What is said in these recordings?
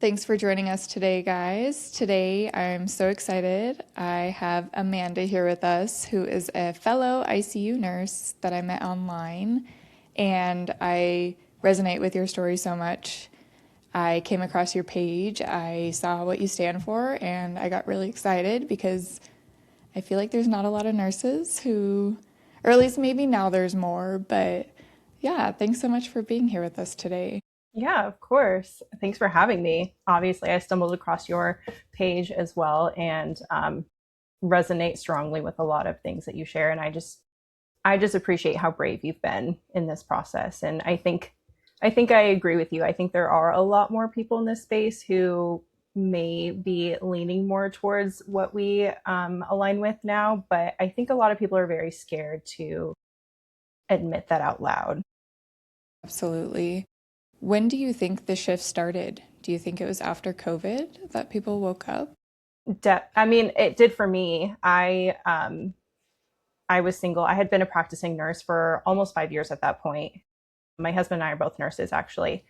Thanks for joining us today, guys. Today, I'm so excited. I have Amanda here with us, who is a fellow ICU nurse that I met online, and I resonate with your story so much. I came across your page, I saw what you stand for, and I got really excited because I feel like there's not a lot of nurses who, or at least maybe now there's more, but yeah, thanks so much for being here with us today. Yeah, of course. Thanks for having me. Obviously, I stumbled across your page as well and resonate strongly with a lot of things that you share. And I just appreciate how brave you've been in this process. And I think I agree with you. I think there are a lot more people in this space who may be leaning more towards what we align with now. But I think a lot of people are very scared to admit that out loud. Absolutely. When do you think the shift started? Do you think it was after COVID that people woke up? I mean, it did for me. I was single. I had been a practicing nurse for almost 5 years at that point. My husband and I are both nurses, actually.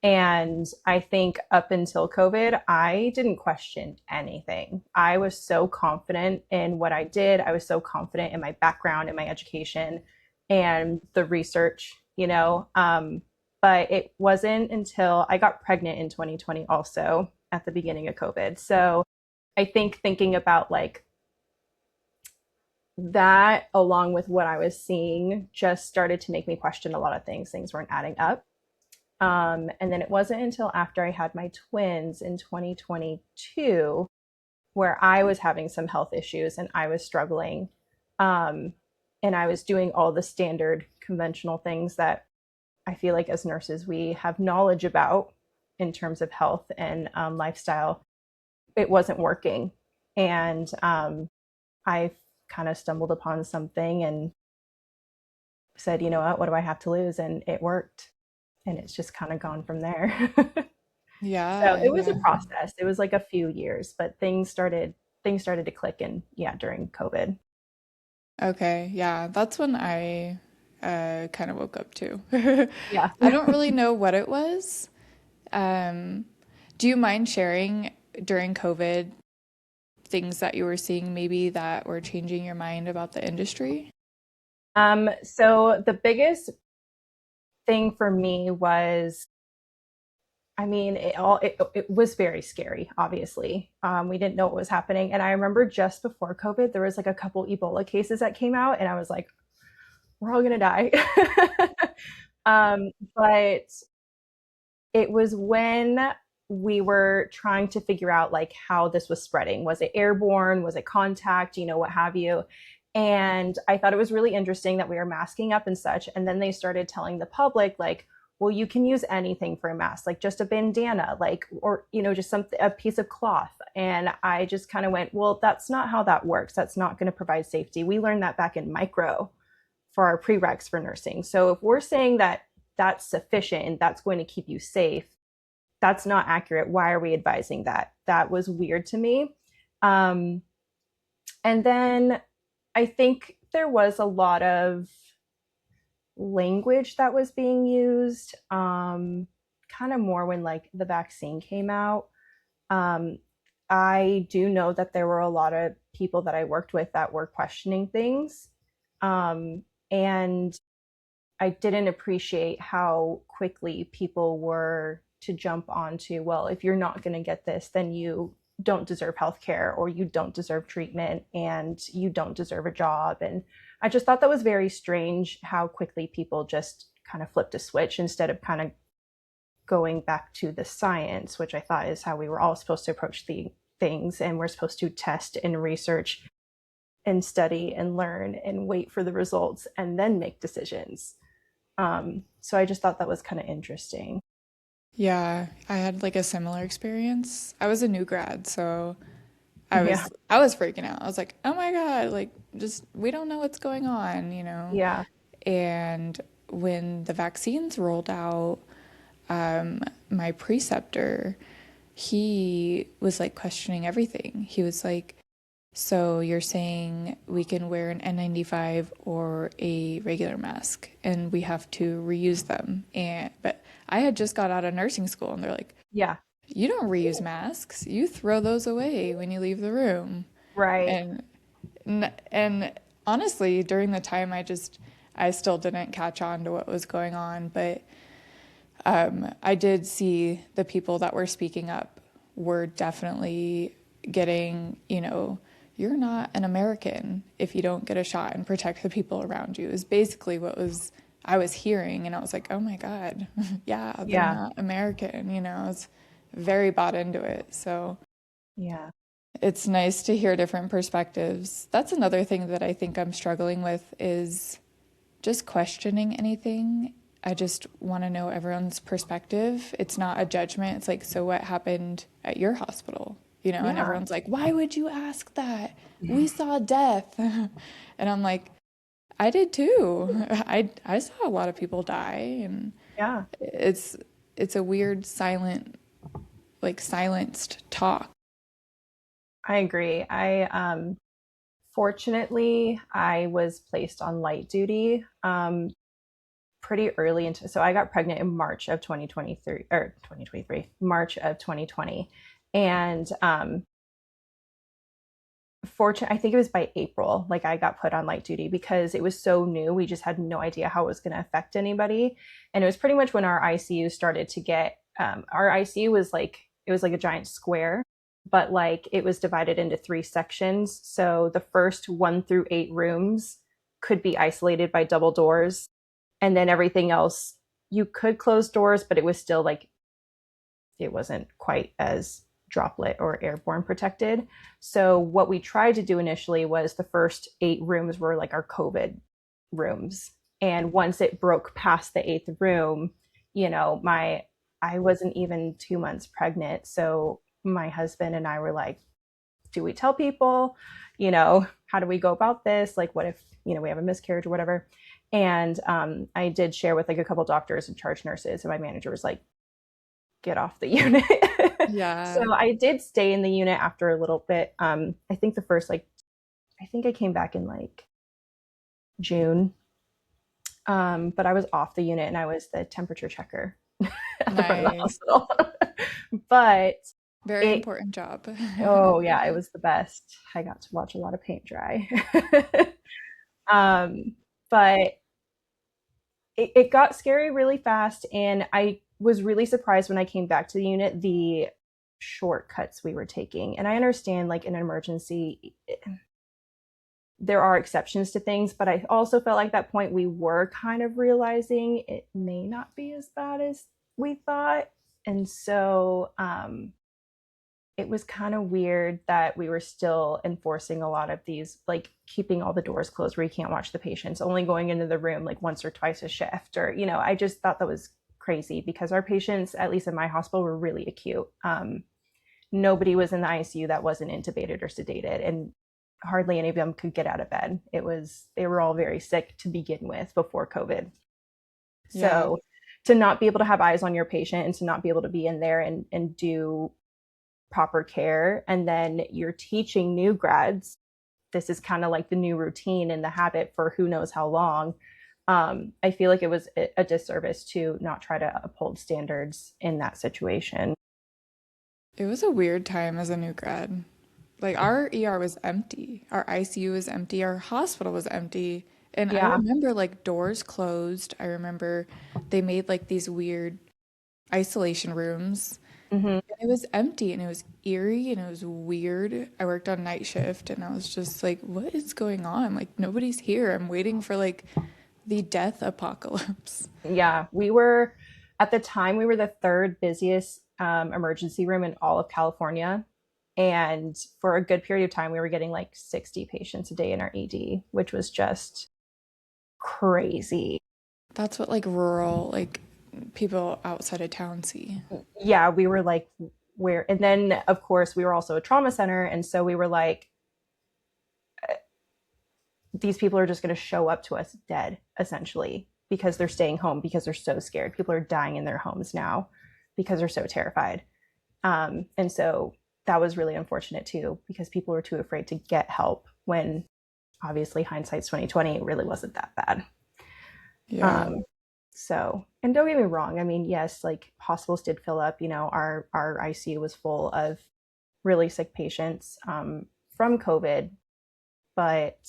And I think up until COVID, I didn't question anything. I was so confident in what I did. I was so confident in my background, in my education, and the research, but it wasn't until I got pregnant in 2020, also at the beginning of COVID. So I think thinking about like that along with what I was seeing just started to make me question a lot of things. Things weren't adding up. And then it wasn't until after I had my twins in 2022 where I was having some health issues and I was struggling. Um, and I was doing all the standard conventional things that I feel like as nurses we have knowledge about in terms of health and lifestyle. It wasn't working. And I kind of stumbled upon something and said, you know what do I have to lose? And it worked. And it's just kind of gone from there. So Yeah, it was a yeah. process. It was like a few years, but things started to click in, yeah, during COVID. Okay, yeah. That's when I kind of woke up too. Yeah. I don't really know what it was. Um, do you mind sharing during COVID things that you were seeing maybe that were changing your mind about the industry? So the biggest thing for me was, I mean, it was very scary, obviously. We didn't know what was happening. And I remember just before COVID, there was like a couple Ebola cases that came out, and I was like, we're all gonna die. But it was when we were trying to figure out like how this was spreading. Was it airborne? Was it contact? What have you? And I thought it was really interesting that we were masking up and such. And then they started telling the public, like, well, you can use anything for a mask, like just a bandana, like, or, just a piece of cloth. And I just kind of went, well, that's not how that works. That's not going to provide safety. We learned that back in micro for our prereqs for nursing. So if we're saying that that's sufficient and that's going to keep you safe, that's not accurate. Why are we advising that? That was weird to me. Um, and then I think there was a lot of language that was being used, kind of more when like the vaccine came out. Um, I do know that there were a lot of people that I worked with that were questioning things. And I didn't appreciate how quickly people were to jump onto, well, if you're not going to get this, then you don't deserve healthcare or you don't deserve treatment and you don't deserve a job. And I just thought that was very strange how quickly people just kind of flipped a switch instead of kind of going back to the science, which I thought is how we were all supposed to approach the things. And we're supposed to test and research and study and learn and wait for the results and then make decisions. So I just thought that was kind of interesting. Yeah, I had like a similar experience. I was a new grad, so I Yeah. was I was freaking out. I was like, "Oh my God, like just we don't know what's going on." Yeah. And when the vaccines rolled out, my preceptor, he was like questioning everything. He was like, "So you're saying we can wear an N95 or a regular mask and we have to reuse them?" And but I had just got out of nursing school and they're like, Yeah. you don't reuse masks. You throw those away when you leave the room. Right. And and honestly, during the time I still didn't catch on to what was going on, but I did see the people that were speaking up were definitely getting, you're not an American if you don't get a shot and protect the people around you, is basically what was I was hearing. And I was like, oh my God, yeah, they're Yeah. not American, I was very bought into it. So Yeah. it's nice to hear different perspectives. That's another thing that I think I'm struggling with is just questioning anything. I just want to know everyone's perspective. It's not a judgment. It's like, so what happened at your hospital? And Yeah. everyone's like, why would you ask that? We saw death. And I'm like, I did too. I saw a lot of people die, and Yeah. it's a weird silenced talk. I agree. Fortunately, I was placed on light duty pretty early into, so I got pregnant in March of 2023 or 2023, March of 2020. And fortunate, I think it was by April, like I got put on light duty because it was so new. We just had no idea how it was going to affect anybody. And it was pretty much when our ICU started to get, our ICU was like, it was like a giant square, but like it was divided into three sections. So the first 1 through 8 rooms could be isolated by double doors. And then everything else, you could close doors, but it was still like it wasn't quite as droplet or airborne protected. So what we tried to do initially was the first 8 rooms were like our COVID rooms. And once it broke past the 8th room, my I wasn't even 2 months pregnant. So my husband and I were like, do we tell people? How do we go about this? Like, what if, we have a miscarriage or whatever? And I did share with like a couple doctors and charge nurses, and my manager was like, get off the unit. Yeah, So I did stay in the unit after a little bit. I think the first I think I came back in like June. But I was off the unit and I was the temperature checker at the front of the nice. hospital. But Very it important job. oh yeah, it was the best. I got to watch a lot of paint dry. um, but it got scary really fast, and I was really surprised when I came back to the unit the shortcuts we were taking. And I understand, like in an emergency, there are exceptions to things, but I also felt like that point we were kind of realizing it may not be as bad as we thought. And so it was kind of weird that we were still enforcing a lot of these, like keeping all the doors closed where you can't watch the patients, only going into the room like once or twice a shift. Or, I just thought that was crazy because our patients, at least in my hospital, were really acute. Nobody was in the ICU that wasn't intubated or sedated, and hardly any of them could get out of bed. They were all very sick to begin with before COVID. Yeah, So to not be able to have eyes on your patient and to not be able to be in there and do proper care, and then you're teaching new grads, this is kind of like the new routine and the habit for who knows how long. I feel like it was a disservice to not try to uphold standards in that situation. it was a weird time as a new grad. Like our ER was empty, our ICU was empty, our hospital was empty. And I Yeah. remember like doors closed. I remember they made like these weird isolation rooms. Hmm. And it was empty and it was eerie and it was weird. I worked on night shift and I was just like, what is going on? Like nobody's here. I'm waiting for like the death apocalypse. Yeah, we were at the time we were the third busiest emergency room in all of California, and for a good period of time we were getting like 60 patients a day in our ED, which was just crazy. That's what like rural, like people outside of town see. Yeah, we were like, where, and then of course we were also a trauma center, and so we were like, these people are just going to show up to us dead essentially because they're staying home because they're so scared. People are dying in their homes now because they're so terrified. And so that was really unfortunate too, because people were too afraid to get help when obviously hindsight's 2020, it really wasn't that bad. Yeah. Um, so And don't get me wrong, I mean, yes, like hospitals did fill up, our ICU was full of really sick patients from COVID, but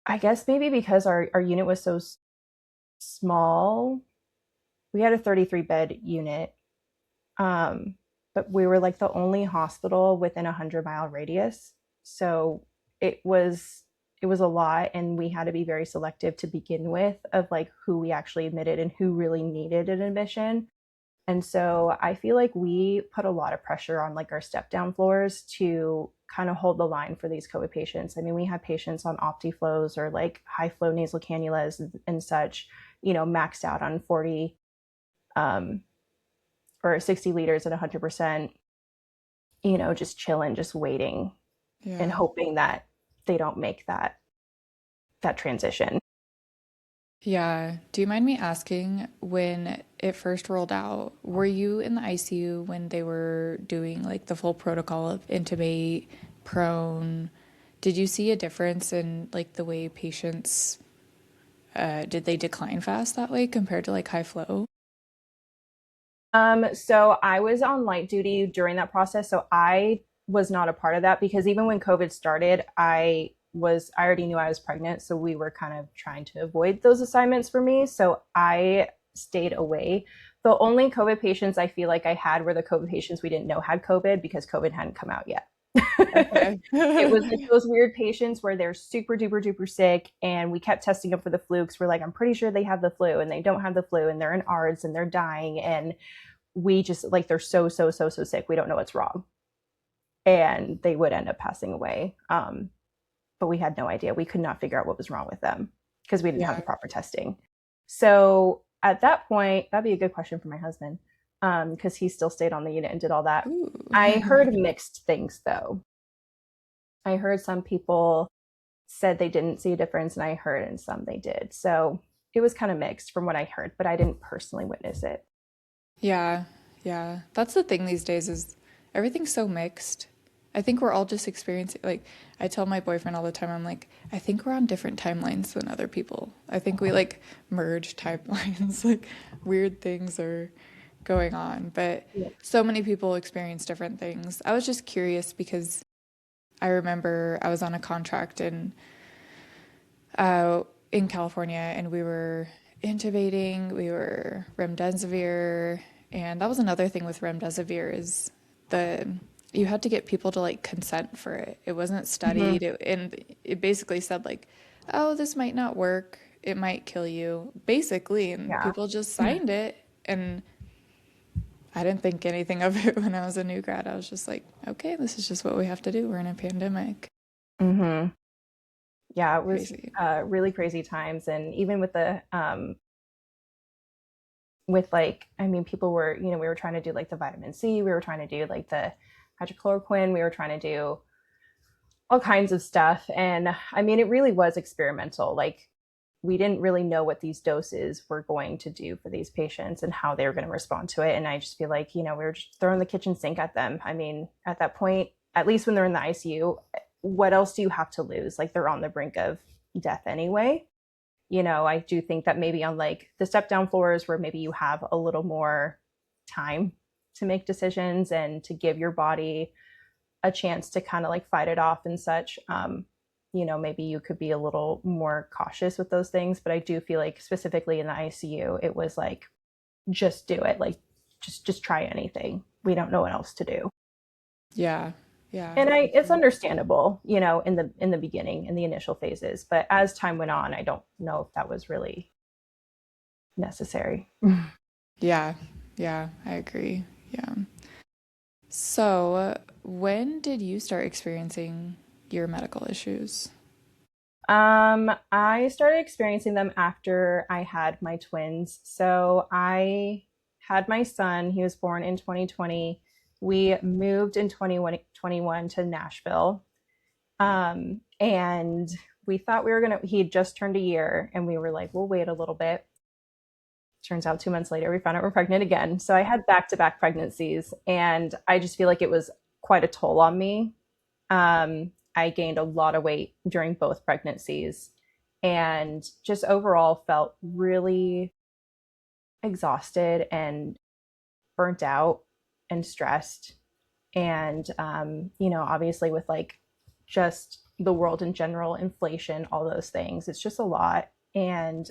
I guess maybe because our unit was so small, we had a 33 bed unit, um, but we were like the only hospital within a 100-mile radius. So it was it was a lot, and we had to be very selective to begin with of like who we actually admitted and who really needed an admission. And so I feel like we put a lot of pressure on like our step down floors to kind of hold the line for these COVID patients. I mean, we had patients on OptiFlows or like high flow nasal cannulas and such, maxed out on 40 um, or 60 liters at 100%, just chilling, just waiting and Yeah. hoping that they don't make that transition. Yeah. Do you mind me asking, when it first rolled out, were you in the ICU when they were doing like the full protocol of intubate, prone? Did you see a difference in like the way patients did they decline fast that way compared to like high flow? So I was on light duty during that process. So I was not a part of that because even when COVID started, I already knew I was pregnant. So we were kind of trying to avoid those assignments for me. So I stayed away. The only COVID patients I feel like I had were the COVID patients we didn't know had COVID because COVID hadn't come out yet. Okay. It was like those weird patients where they're super duper duper sick and we kept testing them for the flu because we're like, I'm pretty sure they have the flu and they don't have the flu and they're in ARDS and they're dying. And we just like they're so sick we don't know what's wrong, and they would end up passing away, but we had no idea. We could not figure out what was wrong with them because we didn't have Yeah. the proper testing. So at that point, that'd be a good question for my husband, because he still stayed on the unit and did all that. I Ooh. heard mixed things though. I heard some people said they didn't see a difference, and I heard in some they did. So it was kind of mixed from what I heard, but I didn't personally witness it. Yeah, yeah. That's the thing these days is everything's so mixed. I think we're all just experiencing like I tell my boyfriend all the time, I'm like, I think we're on different timelines than other people. I think we like merge timelines, like weird things are going on, but Yeah. so many people experience different things. I was just curious because I remember I was on a contract in California, and we were intubating, we were remdesivir, and that was another thing with remdesivir is the you had to get people to like consent for it. It wasn't Mm-hmm. studied, and it basically said like, "Oh, this might not work. It might kill you." Basically, and Yeah. people just signed it, and I didn't think anything of it when I was a new grad. I was just like, "Okay, this is just what we have to do. We're in a pandemic." Mm-hmm. Yeah, it was Crazy. really crazy times. And even with with like, I mean, people were, we were trying to do like the vitamin C, we were trying to do like the hydrochloroquine, we were trying to do all kinds of stuff. And I mean, it really was experimental. Like, we didn't really know what these doses were going to do for these patients and how they were going to respond to it. And I just feel like, we were just throwing the kitchen sink at them. I mean, at that point, at least when they're in the ICU, what else do you have to lose? Like, they're on the brink of death anyway. I do think that maybe on like the step down floors where maybe you have a little more time to make decisions and to give your body a chance to kind of like fight it off and such. Maybe you could be a little more cautious with those things. But I do feel like specifically in the ICU, it was like, just do it. Like, just try anything. We don't know what else to do. Yeah, yeah, And for it's sure. understandable, in the beginning, in the initial phases. But as time went on, I don't know if that was really necessary. Yeah, yeah, I agree. Yeah. So, when did you start experiencing your medical issues? I started experiencing them after I had my twins. So I had my son. He was born in 2020. We moved in 2021 to Nashville. And we thought he had just turned a year, and we were like, we'll wait a little bit. Turns out 2 months later, we found out we're pregnant again. So I had back to back pregnancies, and I just feel like it was quite a toll on me. I gained a lot of weight during both pregnancies, and just overall felt really exhausted and burnt out and stressed. And, obviously with like just the world in general, inflation, all those things, it's just a lot. And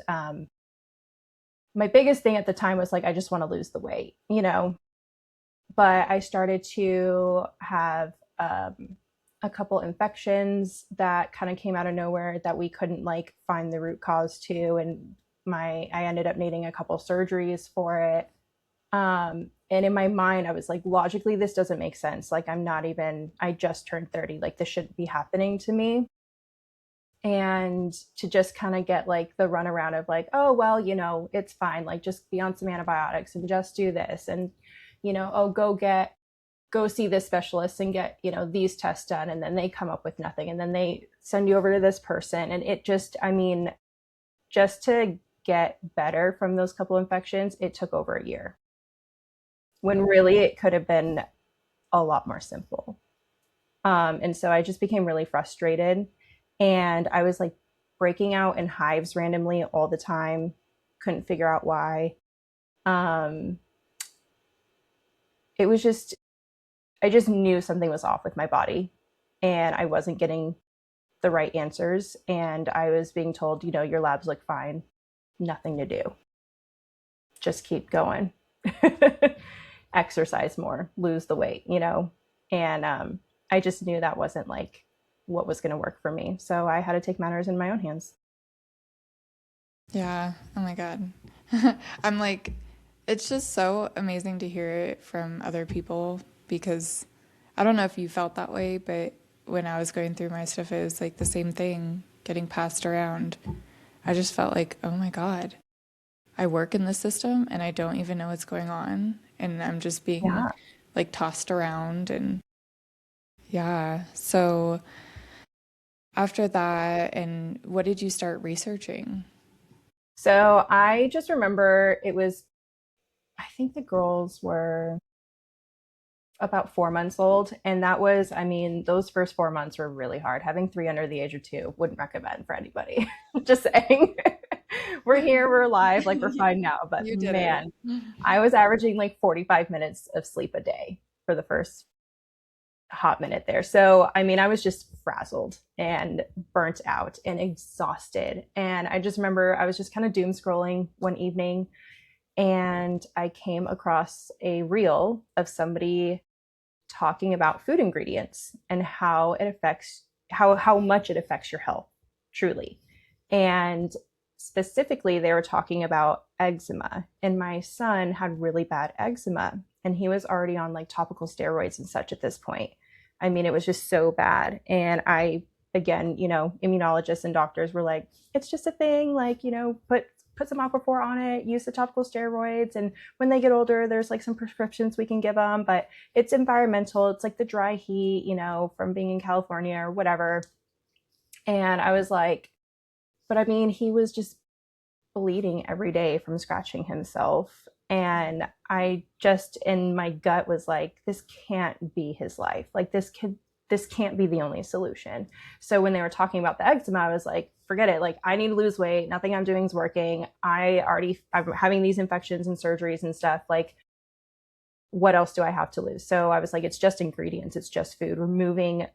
my biggest thing at the time was like, I just want to lose the weight, but I started to have a couple infections that kind of came out of nowhere that we couldn't like find the root cause to, and I ended up needing a couple surgeries for it. And in my mind, I was like, logically, this doesn't make sense. Like, I just turned 30. Like, this shouldn't be happening to me. And to just kind of get like the runaround of like, oh, well, it's fine. Like, just be on some antibiotics and just do this. And, oh, go see this specialist and get, these tests done. And then they come up with nothing. And then they send you over to this person. And it just, just to get better from those couple infections, it took over a year, when really it could have been a lot more simple. And so I just became really frustrated, and I was like breaking out in hives randomly all the time. Couldn't figure out why. Um, it was just, I just knew something was off with my body, and I wasn't getting the right answers. And I was being told, your labs look fine, nothing to do. Just keep going. Exercise more, lose the weight, And I just knew that wasn't like what was going to work for me. So I had to take matters in my own hands. Yeah. Oh my God. I'm like, it's just so amazing to hear it from other people because I don't know if you felt that way, but when I was going through my stuff, it was like the same thing getting passed around. I just felt like, oh my God, I work in the system and I don't even know what's going on. And I'm just being Yeah. like tossed around. And yeah. So after that, and what did you start researching? So I just remember I think the girls were about 4 months old. And that was, those first 4 months were really hard. Having three under the age of two, wouldn't recommend for anybody. Just saying. We're here, we're alive, like we're fine now. But You did it. man, I was averaging like 45 minutes of sleep a day for the first hot minute there. So, I was just frazzled and burnt out and exhausted. And I just remember I was just kind of doom scrolling one evening, and I came across a reel of somebody talking about food ingredients and how much it affects your health, truly. And specifically, they were talking about eczema. And my son had really bad eczema, and he was already on like topical steroids and such at this point. It was just so bad. And again, immunologists and doctors were like, it's just a thing, like, put some aquaphor on it, use the topical steroids. And when they get older, there's like some prescriptions we can give them, but it's environmental. It's like the dry heat, from being in California or whatever. And I was like, but he was just bleeding every day from scratching himself. And I just, in my gut, was like, this can't be his life. Like, this can't be the only solution. So when they were talking about the eczema, I was like, forget it. Like, I need to lose weight. Nothing I'm doing is working. I'm having these infections and surgeries and stuff. Like, what else do I have to lose? So I was like, it's just ingredients. It's just food. Removing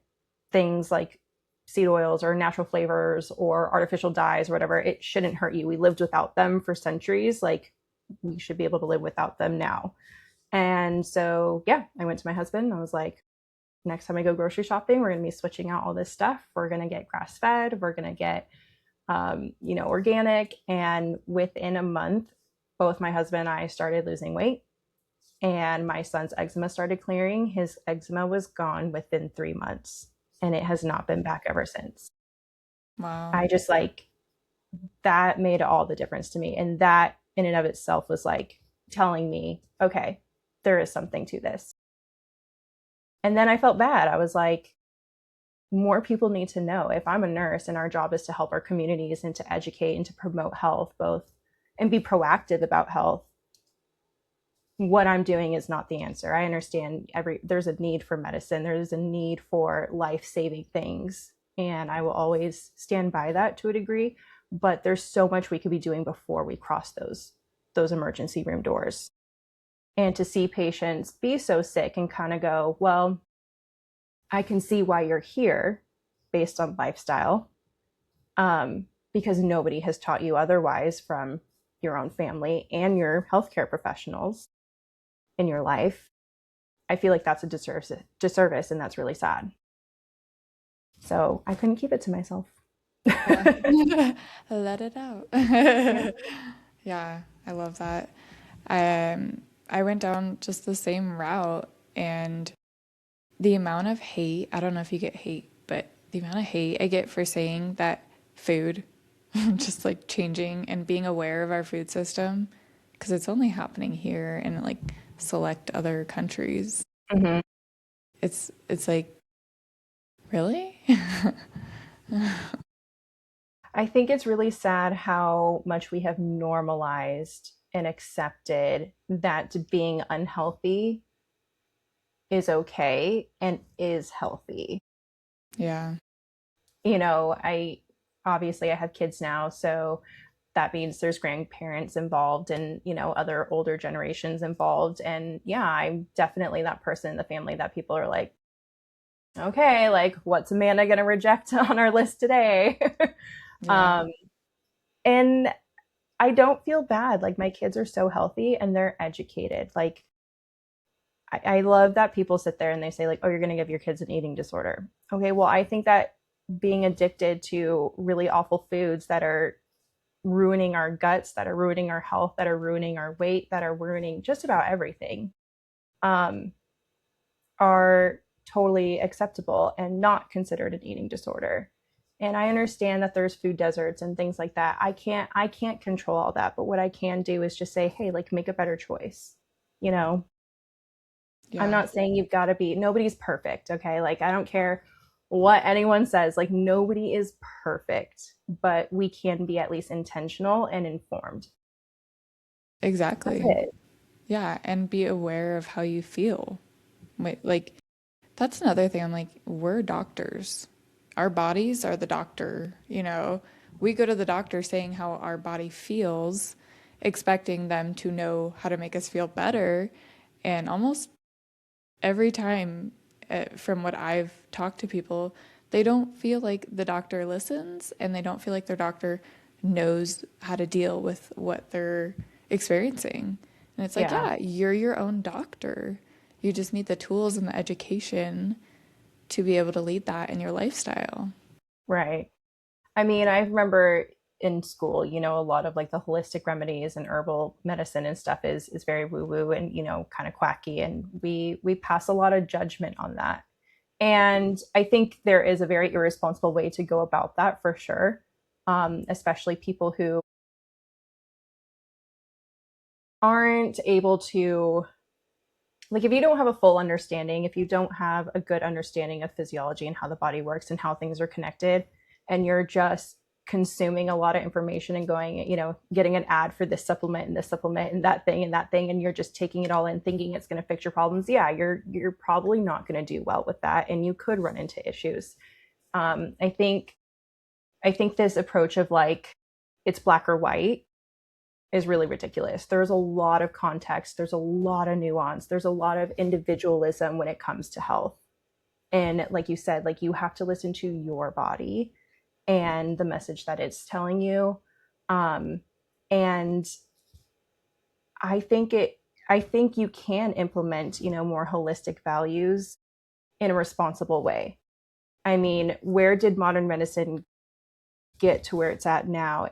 things like seed oils or natural flavors or artificial dyes or whatever, it shouldn't hurt you. We lived without them for centuries. Like, we should be able to live without them now. And so, yeah, I went to my husband. I was like, next time I go grocery shopping, we're going to be switching out all this stuff. We're going to get grass fed. We're going to get, organic. And within a month, both my husband and I started losing weight, and my son's eczema started clearing. His eczema was gone within 3 months, and it has not been back ever since. Wow. I just like, that made all the difference to me. And that in and of itself was like telling me, okay, there is something to this. And then I felt bad. I was like, more people need to know. If I'm a nurse and our job is to help our communities and to educate and to promote health, both, and be proactive about health, what I'm doing is not the answer. I understand there's a need for medicine. There's a need for life-saving things. And I will always stand by that to a degree. but there's so much we could be doing before we cross those emergency room doors. And to see patients be so sick and kind of go, well, I can see why you're here based on lifestyle, because nobody has taught you otherwise from your own family and your healthcare professionals in your life. I feel like that's a disservice, and that's really sad. So I couldn't keep it to myself. Yeah. Let it out. Yeah. Yeah, I love that. I went down just the same route, and the amount of hate, I don't know if you get hate, but the amount of hate I get for saying that food, just like changing and being aware of our food system, because it's only happening here and like select other countries. Mm-hmm. It's like, really? I think it's really sad how much we have normalized and accepted that being unhealthy is okay and is healthy. Yeah. I obviously I have kids now, so that means there's grandparents involved and, other older generations involved. And yeah, I'm definitely that person in the family that people are like, okay, like what's Amanda going to reject on our list today? Yeah. um, and I don't feel bad. Like my kids are so healthy and they're educated. Like I love that people sit there and they say like, oh, you're going to give your kids an eating disorder. Okay, well, I think that being addicted to really awful foods that are ruining our guts, that are ruining our health, that are ruining our weight, that are ruining just about everything, um, are totally acceptable and not considered an eating disorder. And I understand that there's food deserts and things like that. I can't control all that, but what I can do is just say, hey, like make a better choice. You know, I'm Yeah. not saying you've got to be, nobody's perfect. Okay. Like, I don't care what anyone says. Like, nobody is perfect, but we can be at least intentional and informed. That's Exactly. it. Yeah, and be aware of how you feel. Wait, like that's another thing. I'm like, we're doctors. Our bodies are the doctor, you know. We go to the doctor saying how our body feels, expecting them to know how to make us feel better. And almost every time, from what I've talked to people, they don't feel like the doctor listens and they don't feel like their doctor knows how to deal with what they're experiencing. And it's like, Yeah. yeah, you're your own doctor. You just need the tools and the education to be able to lead that in your lifestyle. Right. I mean, I remember in school, a lot of like the holistic remedies and herbal medicine and stuff is very woo woo and, kind of quacky. And we pass a lot of judgment on that. And I think there is a very irresponsible way to go about that for sure. Especially people who aren't able to, like, if you don't have a full understanding, if you don't have a good understanding of physiology and how the body works and how things are connected, and you're just consuming a lot of information and going, getting an ad for this supplement and that thing, and you're just taking it all in thinking it's going to fix your problems. Yeah, you're probably not going to do well with that, and you could run into issues. I think this approach of like it's black or white is really ridiculous. There's a lot of context, there's a lot of nuance, there's a lot of individualism when it comes to health. And like you said, like you have to listen to your body and the message that it's telling you. And I think you can implement, more holistic values in a responsible way. I mean, where did modern medicine get to where it's at now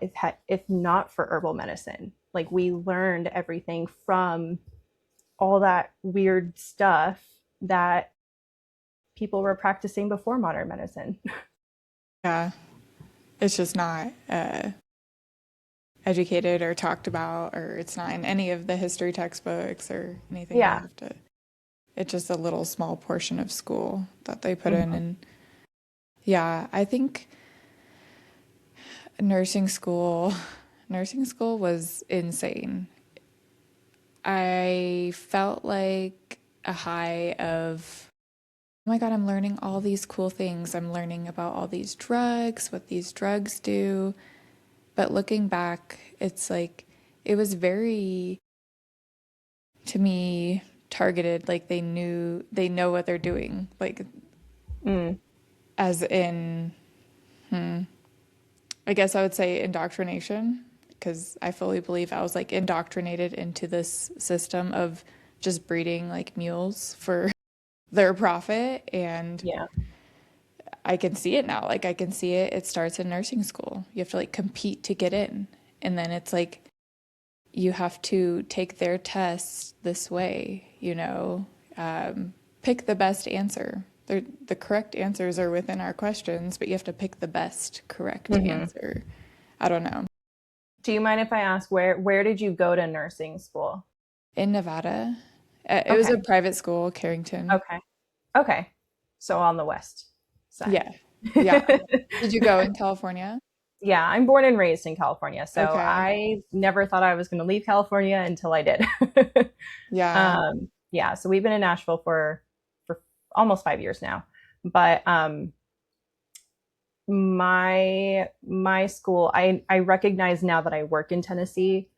if not for herbal medicine? Like we learned everything from all that weird stuff that people were practicing before modern medicine. Yeah, it's just not educated or talked about, or it's not in any of the history textbooks or anything they Yeah. have to. It's just a little small portion of school that they put in. Mhm. And yeah, I think nursing school, nursing school was insane. I felt like a high of, oh my God, I'm learning all these cool things. I'm learning about all these drugs, what these drugs do. But looking back, it's like it was very, to me, targeted. Like they know what they're doing. Like Mm, as in, I guess I would say indoctrination, because I fully believe I was like indoctrinated into this system of just breeding like mules for their profit. And yeah. I can see it now. Like I can see it. It starts in nursing school. You have to like compete to get in. And then it's like you have to take their tests this way, pick the best answer. The correct answers are within our questions, but you have to pick the best correct Hmm. answer. I don't know. Do you mind if I ask where did you go to nursing school? In Nevada, it was a Okay. private school, Carrington. Okay. Okay. So on the west side. Yeah. Yeah. Did you go in California? Yeah, I'm born and raised in California, so Okay. I never thought I was going to leave California until I did. Yeah. Yeah, so we've been in Nashville for almost 5 years now. But my school, I recognize now that I work in Tennessee,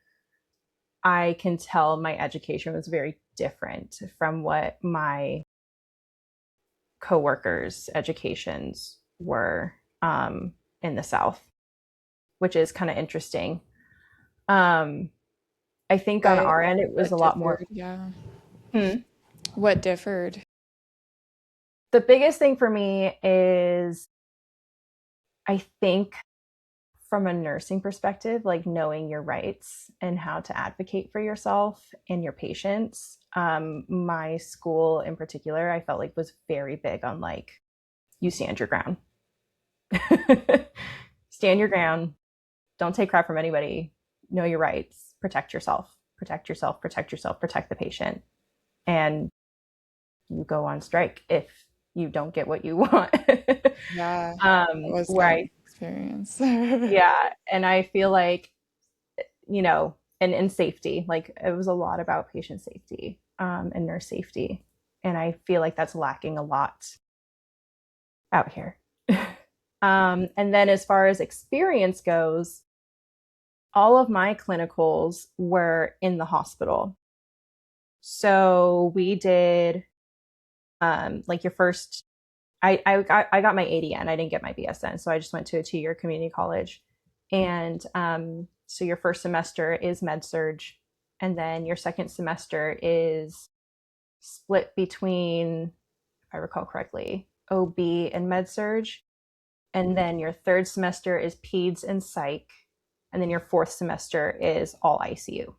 I can tell my education was very different from what my coworkers' educations were in the South, which is kind of interesting. Um, I think on What our end, it was what a lot more. differed? Yeah. Hmm. What differed? The biggest thing for me is, I think, from a nursing perspective, like knowing your rights and how to advocate for yourself and your patients. My school in particular, I felt like was very big on like, you stand your ground. Stand your ground. Don't take crap from anybody. Know your rights. Protect yourself. Protect yourself. Protect yourself. Protect the patient. And you go on strike if you don't get what you want. Yeah, that was Where kind of an I, experience. yeah, and I feel like, and safety, like it was a lot about patient safety, and nurse safety. And I feel like that's lacking a lot out here. And then as far as experience goes, all of my clinicals were in the hospital. So we did, like your first, I got my ADN. I didn't get my BSN, so I just went to a 2-year community college. And so your first semester is med surge, and then your second semester is split between, if I recall correctly, OB and med surge, and then your third semester is peds and psych, and then your fourth semester is all ICU.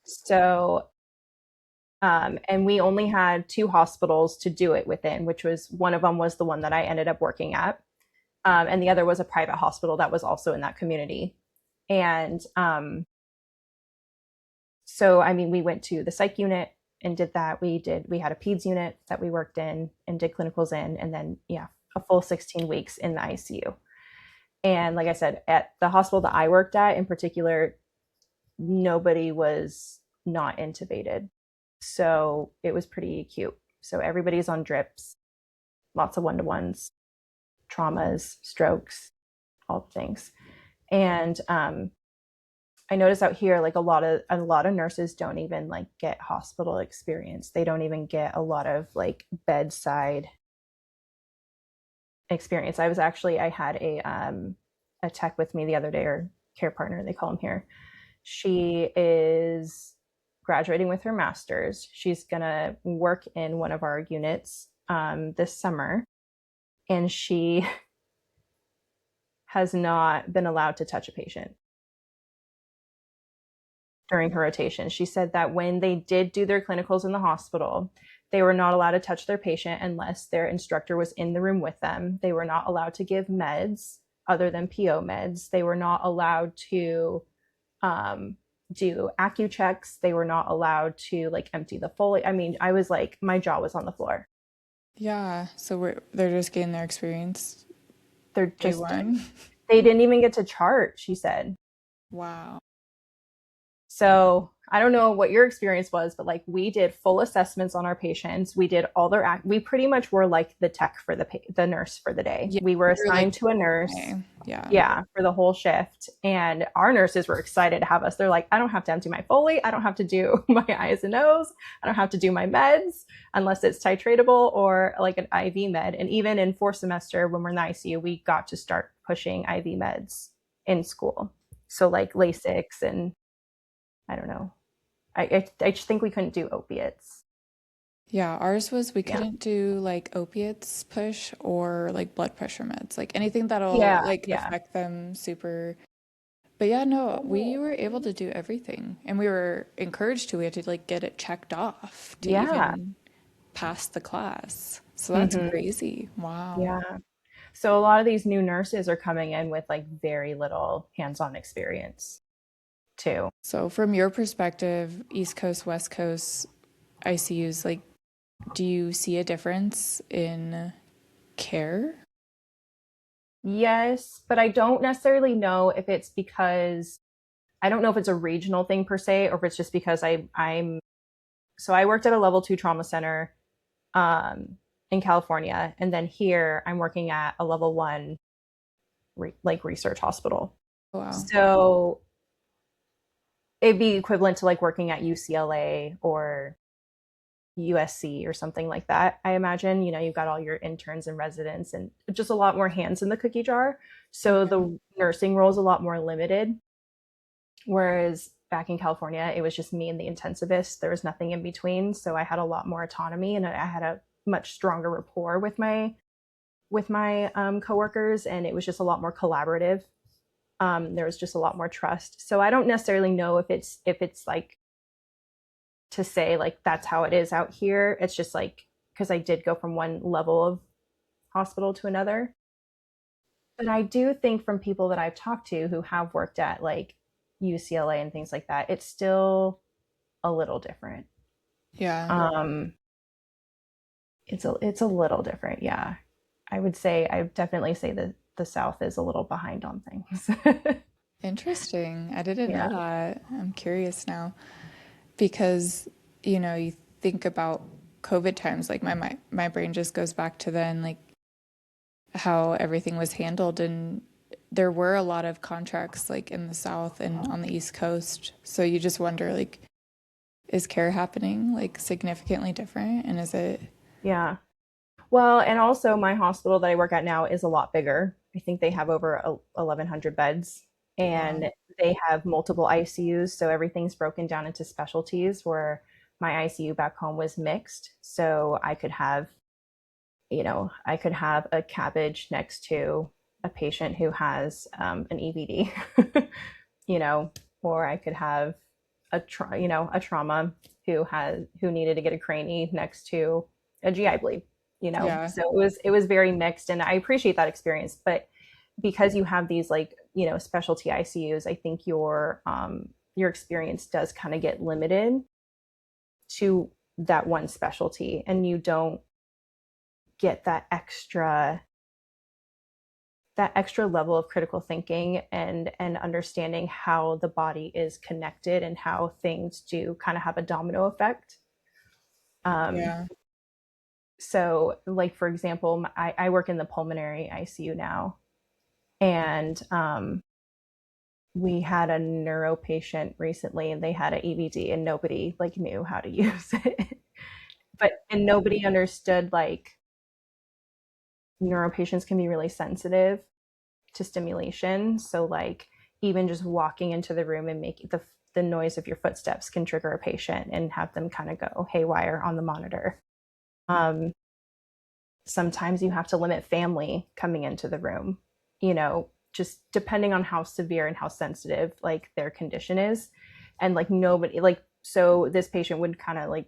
So and we only had 2 hospitals to do it within, which was, one of them was the one that I ended up working at. And the other was a private hospital that was also in that community. And so, I mean, we went to the psych unit and did that. We had a peds unit that we worked in and did clinicals in, and then, yeah, a full 16 weeks in the ICU. And like I said, at the hospital that I worked at in particular, nobody was not intubated. So it was pretty acute. So everybody's on drips, lots of one-to-ones, traumas, strokes, all the things. And I noticed out here, like a lot of nurses don't even like get hospital experience. They don't even get a lot of like bedside experience. I had a tech with me the other day, or care partner they call them here. She is graduating with her master's. She's gonna work in one of our units this summer, and she has not been allowed to touch a patient during her rotation. She said that when they did do their clinicals in the hospital, they were not allowed to touch their patient unless their instructor was in the room with them. They were not allowed to give meds other than PO meds. They were not allowed to do acu checks. They were not allowed to like empty the Foley. I mean, I was like, my jaw was on the floor. Yeah, so they're just getting their experience They're day just, one. they didn't even get to chart, she said. Wow. So I don't know what your experience was, but like we did full assessments on our patients. We did all their we pretty much were like the tech for the nurse for the day. Yeah, We were you're like, assigned to a nurse, okay, yeah. yeah, for the whole shift. And our nurses were excited to have us. They're like, I don't have to empty my Foley. I don't have to do my eyes and nose. I don't have to do my meds unless it's titratable or like an IV med. And even in fourth semester, when we're in the ICU, we got to start pushing IV meds in school. So like Lasix and I don't know. I just think we couldn't do opiates. Yeah, ours was we Yeah. couldn't do like opiates push or like blood pressure meds, like anything that'll Yeah. like Yeah. affect them super. But yeah, no, we Oh, were able to do everything and we were encouraged to. We had to like get it checked off to yeah. even pass the class. So that's Hmm. crazy. Wow. Yeah. So a lot of these new nurses are coming in with like very little hands-on experience too. So from your perspective, East Coast, West Coast ICUs, like, do you see a difference in care? Yes, but I don't necessarily know if it's because I don't know if it's a regional thing per se, or if it's just because I'm so I worked at a level two trauma center in California, and then here I'm working at a level one like research hospital. Wow. So it'd be equivalent to like working at UCLA or USC or something like that. I imagine, you've got all your interns and residents and just a lot more hands in the cookie jar. So Okay. the nursing role is a lot more limited. Whereas back in California, it was just me and the intensivist. There was nothing in between. So I had a lot more autonomy and I had a much stronger rapport with my coworkers, and it was just a lot more collaborative. There was just a lot more trust. So I don't necessarily know if it's like to say like that's how it is out here. It's just like because I did go from one level of hospital to another. But I do think from people that I've talked to who have worked at like UCLA and things like that, it's still a little different. Yeah. Um, it's a little different, yeah. I definitely say that the South is a little behind on things. Interesting. I didn't know Yeah. that. I'm curious now because, you think about COVID times, like my brain just goes back to then, like how everything was handled and there were a lot of contracts like in the South and on the East Coast. So you just wonder like is care happening like significantly different and is it Yeah. Well, and also my hospital that I work at now is a lot bigger. I think they have over 1,100 beds, wow. and they have multiple ICUs. So everything's broken down into specialties where my ICU back home was mixed. So I could have a cabbage next to a patient who has an EVD, you know, or I could have a trauma who needed to get a cranie next to a GI bleed. Yeah. So it was very mixed, and I appreciate that experience. But because you have these like specialty ICUs, I think your experience does kind of get limited to that one specialty, and you don't get that extra level of critical thinking and understanding how the body is connected and how things do kind of have a domino effect. Um, Yeah. so, like for example, I work in the pulmonary ICU now, and we had a neuro patient recently, and they had an EVD, and nobody like knew how to use it, and nobody understood like neuro patients can be really sensitive to stimulation. So like even just walking into the room and making the noise of your footsteps can trigger a patient and have them kind of go haywire on the monitor. Um, Sometimes you have to limit family coming into the room, just depending on how severe and how sensitive like their condition is. And like nobody like so this patient would kind of like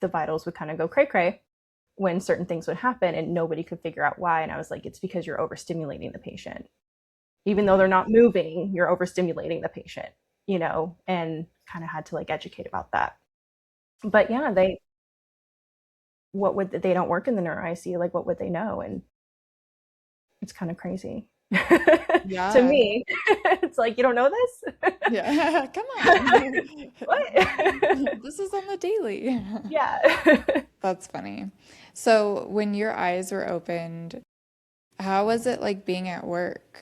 the vitals would kind of go cray cray when certain things would happen and nobody could figure out why. And I was like, it's because you're overstimulating the patient. Even though they're not moving, you're overstimulating the patient, and kind of had to like educate about that. But yeah, they don't work in the neuro ICU. Like, what would they know? And it's kind of crazy. To Yeah. me, it's like, you don't know this? Yeah. Come on. What? This is on the daily. Yeah. That's funny. So, when your eyes were opened, how was it like being at work?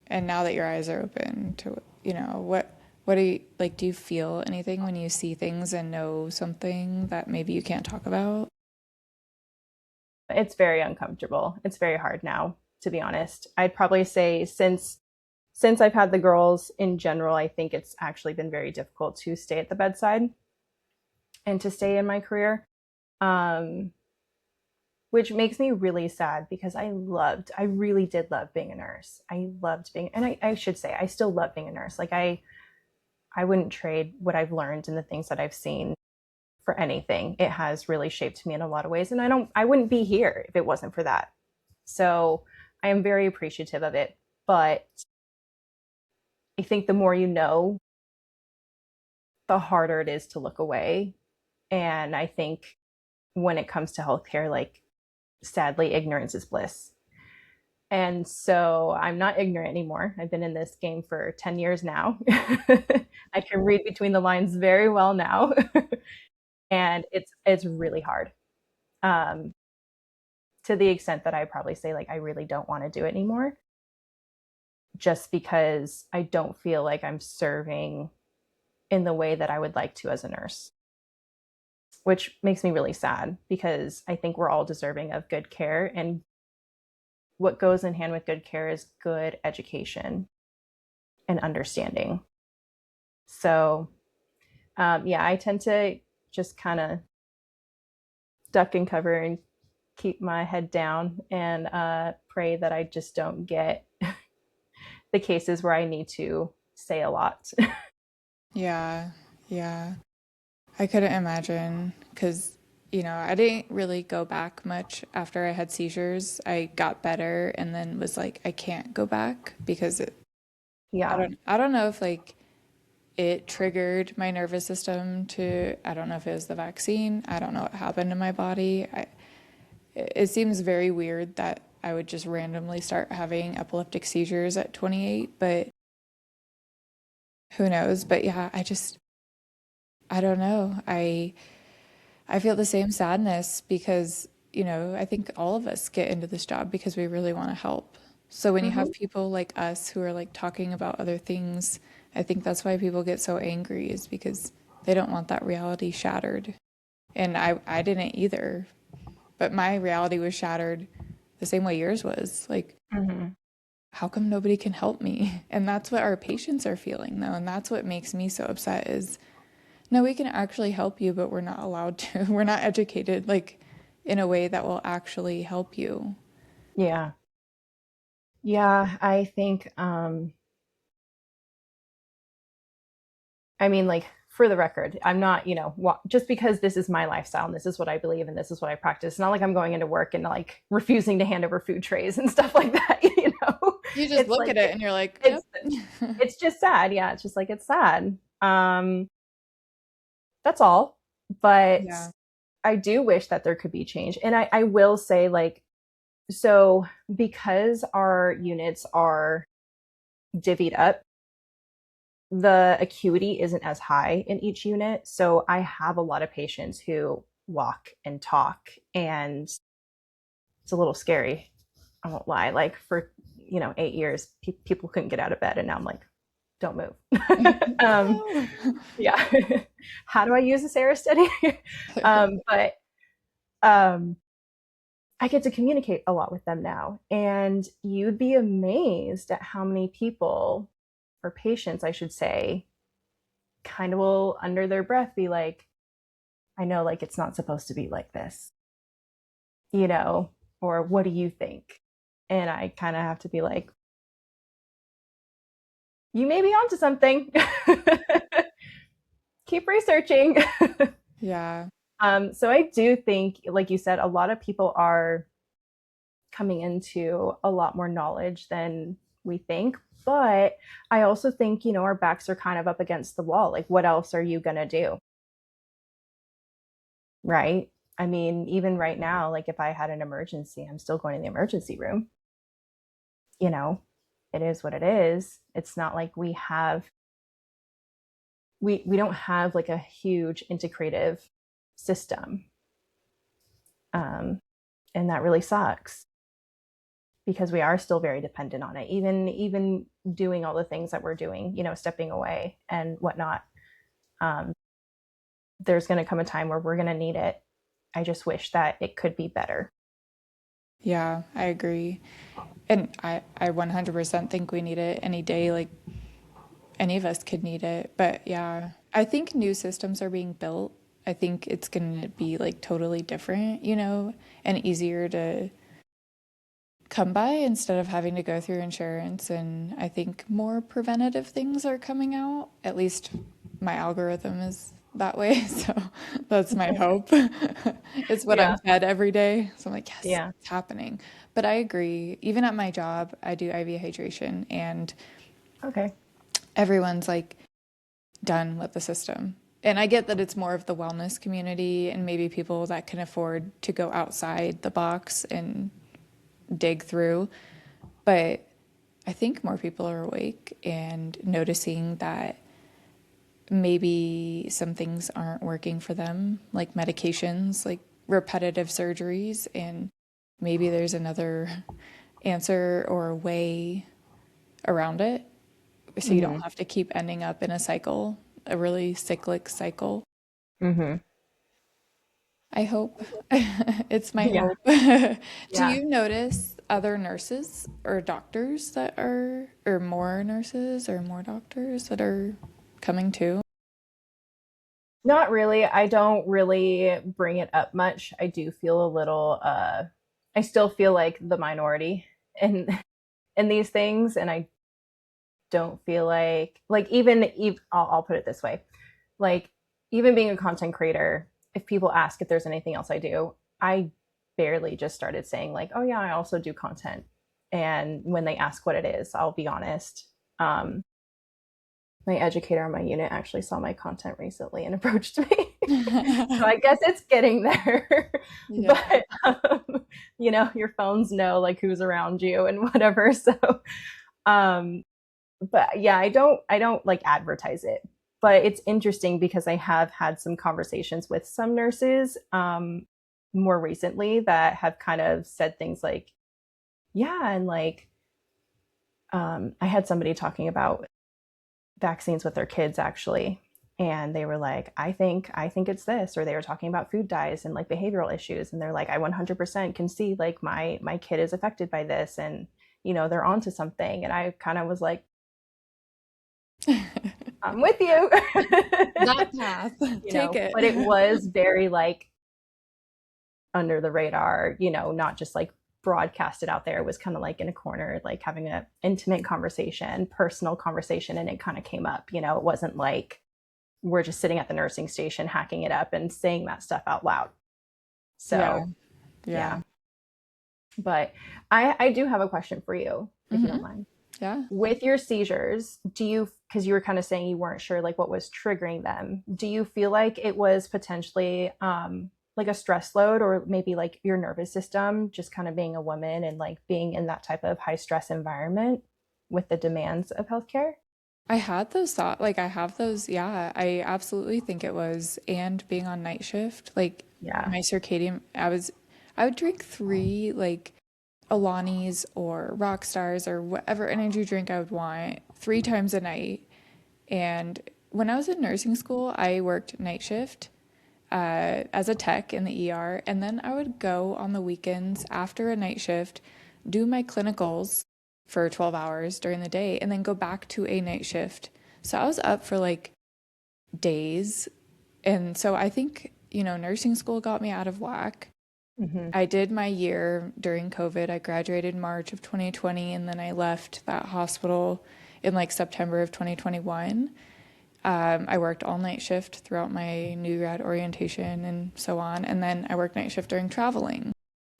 And now that your eyes are open to, what do you like? Do you feel anything when you see things and know something that maybe you can't talk about? It's very uncomfortable. It's very hard now, to be honest. I'd probably say since I've had the girls in general, I think it's actually been very difficult to stay at the bedside and to stay in my career. Um, which makes me really sad because I really did love being a nurse. I loved being, and I should say, I still love being a nurse. Like I wouldn't trade what I've learned and the things that I've seen for anything. It has really shaped me in a lot of ways. And I wouldn't be here if it wasn't for that. So I am very appreciative of it. But I think the more you know, the harder it is to look away. And I think when it comes to healthcare, like sadly, ignorance is bliss. And so I'm not ignorant anymore. I've been in this game for 10 years now. I can read between the lines very well now. And it's really hard. Um, to the extent that I probably say like I really don't want to do it anymore just because I don't feel like I'm serving in the way that I would like to as a nurse, which makes me really sad because I think we're all deserving of good care. And what goes in hand with good care is good education and understanding. So, yeah, I tend to just kind of duck and cover and keep my head down and pray that I just don't get the cases where I need to say a lot. Yeah, yeah. I couldn't imagine because, I didn't really go back much after I had seizures. I got better and then was like, I can't go back because I Yeah. don't know if like it triggered my nervous system to, I don't know if it was the vaccine. I don't know what happened in my body. It seems very weird that I would just randomly start having epileptic seizures at 28, but who knows? But yeah, I don't know. I feel the same sadness because, I think all of us get into this job because we really want to help. So when you have Hmm. people like us who are like talking about other things, I think that's why people get so angry is because they don't want that reality shattered. And I didn't either, but my reality was shattered the same way yours was. Like, Hmm. how come nobody can help me? And that's what our patients are feeling though. And that's what makes me so upset is no, we can actually help you, but we're not allowed to. We're not educated like in a way that will actually help you. Yeah. Yeah. I think, I mean, like, for the record, I'm not, just because this is my lifestyle and this is what I believe and this is what I practice. It's not like I'm going into work and like refusing to hand over food trays and stuff like that. You just It's look like, at it and you're like, it's, yep. it's just sad. Yeah. It's just like, it's sad. That's all. But Yeah. I do wish that there could be change. And I will say, like, so because our units are divvied up, the acuity isn't as high in each unit. So I have a lot of patients who walk and talk, and it's a little scary. I won't lie. Like for 8 years, people couldn't get out of bed, and now I'm like, don't move. um, No. yeah. How do I use this air study? But um, I get to communicate a lot with them now, and you'd be amazed at how many people or patients, I should say, kind of will under their breath be like, I know like it's not supposed to be like this, you know, or what do you think? And I kind of have to be like, you may be onto something. Keep researching. Yeah. So I do think, like you said, a lot of people are coming into a lot more knowledge than we think. But I also think, our backs are kind of up against the wall. Like, what else are you going to do? Right. I mean, even right now, like if I had an emergency, I'm still going to the emergency room, you know? it is what it is. It's not like we don't have like a huge integrative system. Um, and that really sucks because we are still very dependent on it, even doing all the things that we're doing, stepping away and whatnot. um, there's going to come a time where we're going to need it. I just wish that it could be better. Yeah, I agree. And I 100% think we need it any day. Like any of us could need it. But yeah, I think new systems are being built. I think it's going to be like totally different, and easier to come by instead of having to go through insurance. And I think more preventative things are coming out. At least my algorithm is that way. So that's my hope. It's what I'm Yeah. fed every day. So I'm like, yes, Yeah. it's happening. But I agree. Even at my job, I do IV hydration, and Okay. everyone's like done with the system. And I get that it's more of the wellness community and maybe people that can afford to go outside the box and dig through. But I think more people are awake and noticing that maybe some things aren't working for them, like medications, like repetitive surgeries, and maybe there's another answer or way around it. So you don't Mm-hmm. have to keep ending up in a cycle, a really cyclic cycle. Mm-hmm. I hope. It's my Yeah. hope. Do Yeah. you notice other nurses or doctors that are, or more nurses or more doctors that are coming too? Not really. I don't really bring it up much. I do feel a little I still feel like the minority in in these things, and I don't feel like even I'll put it this way. Like even being a content creator, if people ask if there's anything else I do, I barely just started saying like, "Oh yeah, I also do content." And when they ask what it is, I'll be honest. Um, my educator on my unit actually saw my content recently and approached me. So I guess it's getting there. Yeah. But your phones know like who's around you and whatever. So um but yeah, I don't like advertise it. But it's interesting because I have had some conversations with some nurses more recently that have kind of said things like, yeah, and like I had somebody talking about vaccines with their kids actually, and they were like, I think it's this, or they were talking about food dyes and like behavioral issues, and they're like, I 100% can see like my kid is affected by this, and they're onto something. And I kind of was like, I'm with you. That path. Take it. But it was very like under the radar, not just like broadcasted out there. It was kind of like in a corner, like having an intimate conversation, personal conversation, and it kind of came up. It wasn't like we're just sitting at the nursing station hacking it up and saying that stuff out loud. Yeah. So Yeah. yeah. But I do have a question for you, if you Hmm. don't mind. Yeah. With your seizures, because you were kind of saying you weren't sure like what was triggering them, do you feel like it was potentially like a stress load, or maybe like your nervous system just kind of being a woman and like being in that type of high stress environment with the demands of healthcare? I had those thoughts, like I have those, yeah, I absolutely think it was. And being on night shift, like Yeah. my circadian, I would drink three like Alani's or Rock Stars or whatever energy drink I would want 3 times a night. And when I was in nursing school, I worked night shift as a tech in the ER. And then I would go on the weekends after a night shift, do my clinicals for 12 hours during the day, and then go back to a night shift. So I was up for like days. And so I think, nursing school got me out of whack. Hmm. I did my year during COVID. I graduated March of 2020, and then I left that hospital in like September of 2021. I worked all night shift throughout my new grad orientation and so on. And then I worked night shift during traveling.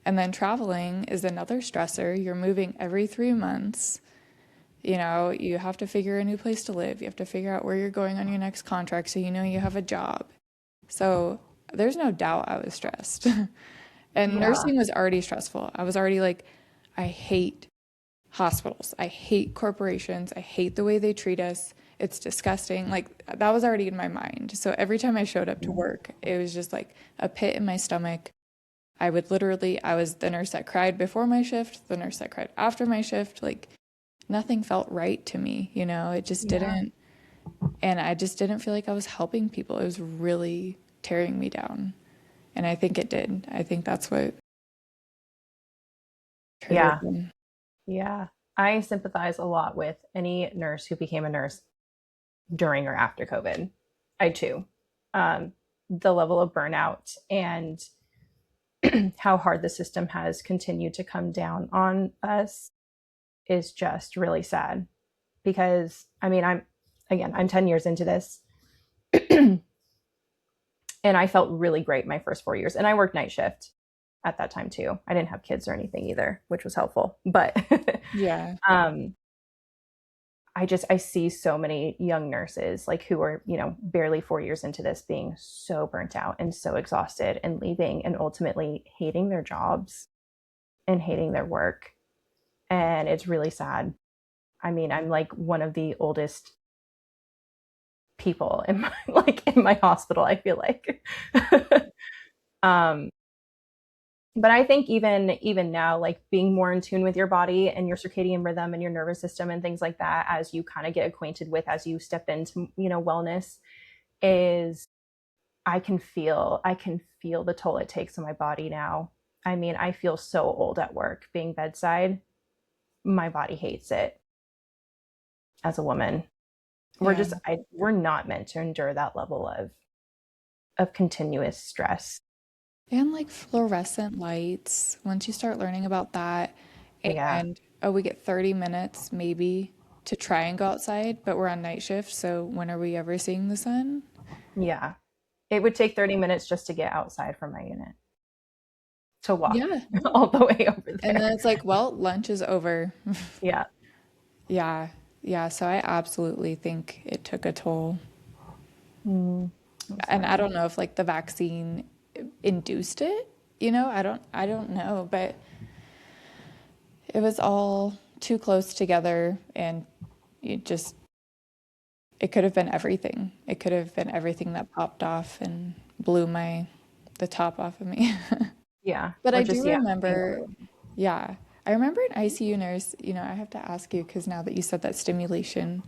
And then traveling is another stressor. You're moving every 3 months. You have to figure a new place to live. You have to figure out where you're going on your next contract so you know you have a job. So there's no doubt I was stressed. And Yeah. nursing was already stressful. I was already like, I hate hospitals. I hate corporations. I hate the way they treat us. It's disgusting. Like that was already in my mind. So every time I showed up to work, it was just like a pit in my stomach. I was the nurse that cried before my shift, the nurse that cried after my shift. Like nothing felt right to me, you know? It just Yeah. didn't. And I just didn't feel like I was helping people. It was really tearing me down. And I think it did. I think that's what triggered Yeah. them. Yeah. I sympathize a lot with any nurse who became a nurse during or after COVID. I too. Um, the level of burnout and how hard the system has continued to come down on us is just really sad because I mean, I'm 10 years into this and I felt really great my first 4 years. And I worked night shift at that time too. I didn't have kids or anything either, which was helpful. But Yeah. um, I see so many young nurses like who are, barely 4 years into this being so burnt out and so exhausted and leaving and ultimately hating their jobs and hating their work. And it's really sad. I mean, I'm like one of the oldest people in my in my hospital, I feel like. um but I think even now, like being more in tune with your body and your circadian rhythm and your nervous system and things like that as you kind of get acquainted with as you step into, wellness is I can feel the toll it takes on my body now. I mean, I feel so old at work being bedside. My body hates it as a woman. Yeah. We're not meant to endure that level of continuous stress. And like fluorescent lights, once you start learning about that, Yeah. and oh, we get 30 minutes maybe to try and go outside, but we're on night shift, so when are we ever seeing the sun? Yeah. It would take 30 minutes just to get outside from my unit to walk Yeah. all the way over And there. then it's like, well, lunch is over. Yeah. Yeah. Yeah. So I absolutely think it took a toll. Mm, I'm And I sorry. don't know if like the vaccine induced it, I don't know, but it was all too close together and it just it could have been everything. It could have been everything that popped off and blew the top off of me. Yeah. But Or I just, do yeah, being remember, overwhelmed. yeah, I remember an ICU nurse, I have to ask you because now that you said that stimulation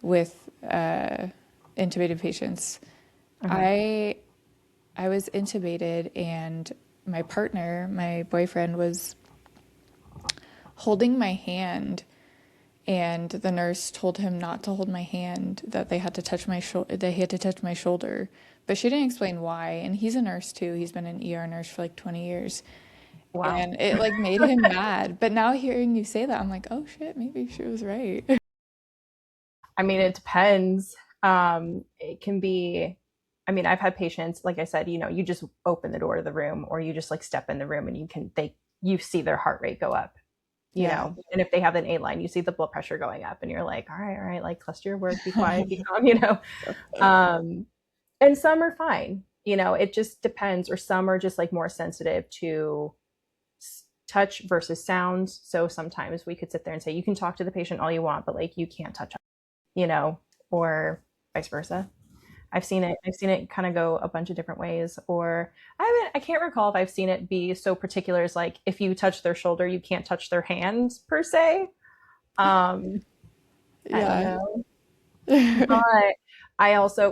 with intubated patients, Uh-huh. I I was intubated and my boyfriend was holding my hand and the nurse told him not to hold my hand, that they had to touch my shoulder. But she didn't explain why, and he's a nurse too. He's been an ER nurse for like 20 years. Wow. And it like made him mad. But now hearing you say that, I'm like, "Oh shit, maybe she was right." I mean, it depends. It can be, I mean, I've had patients, like I said, you just open the door to the room or you just like step in the room and you see their heart rate go up, Yeah. and if they have an A line, you see the blood pressure going up and you're like, all right, like cluster your work, be quiet, be calm, Um, and some are fine, it just depends. Or some are just like more sensitive to touch versus sounds. So sometimes we could sit there and say, you can talk to the patient all you want, but like you can't touch them, or vice versa. I've seen it kind of go a bunch of different ways. Or I can't recall if I've seen it be so particular as like if you touch their shoulder, you can't touch their hands per se. Um, I don't Yeah. know. But I also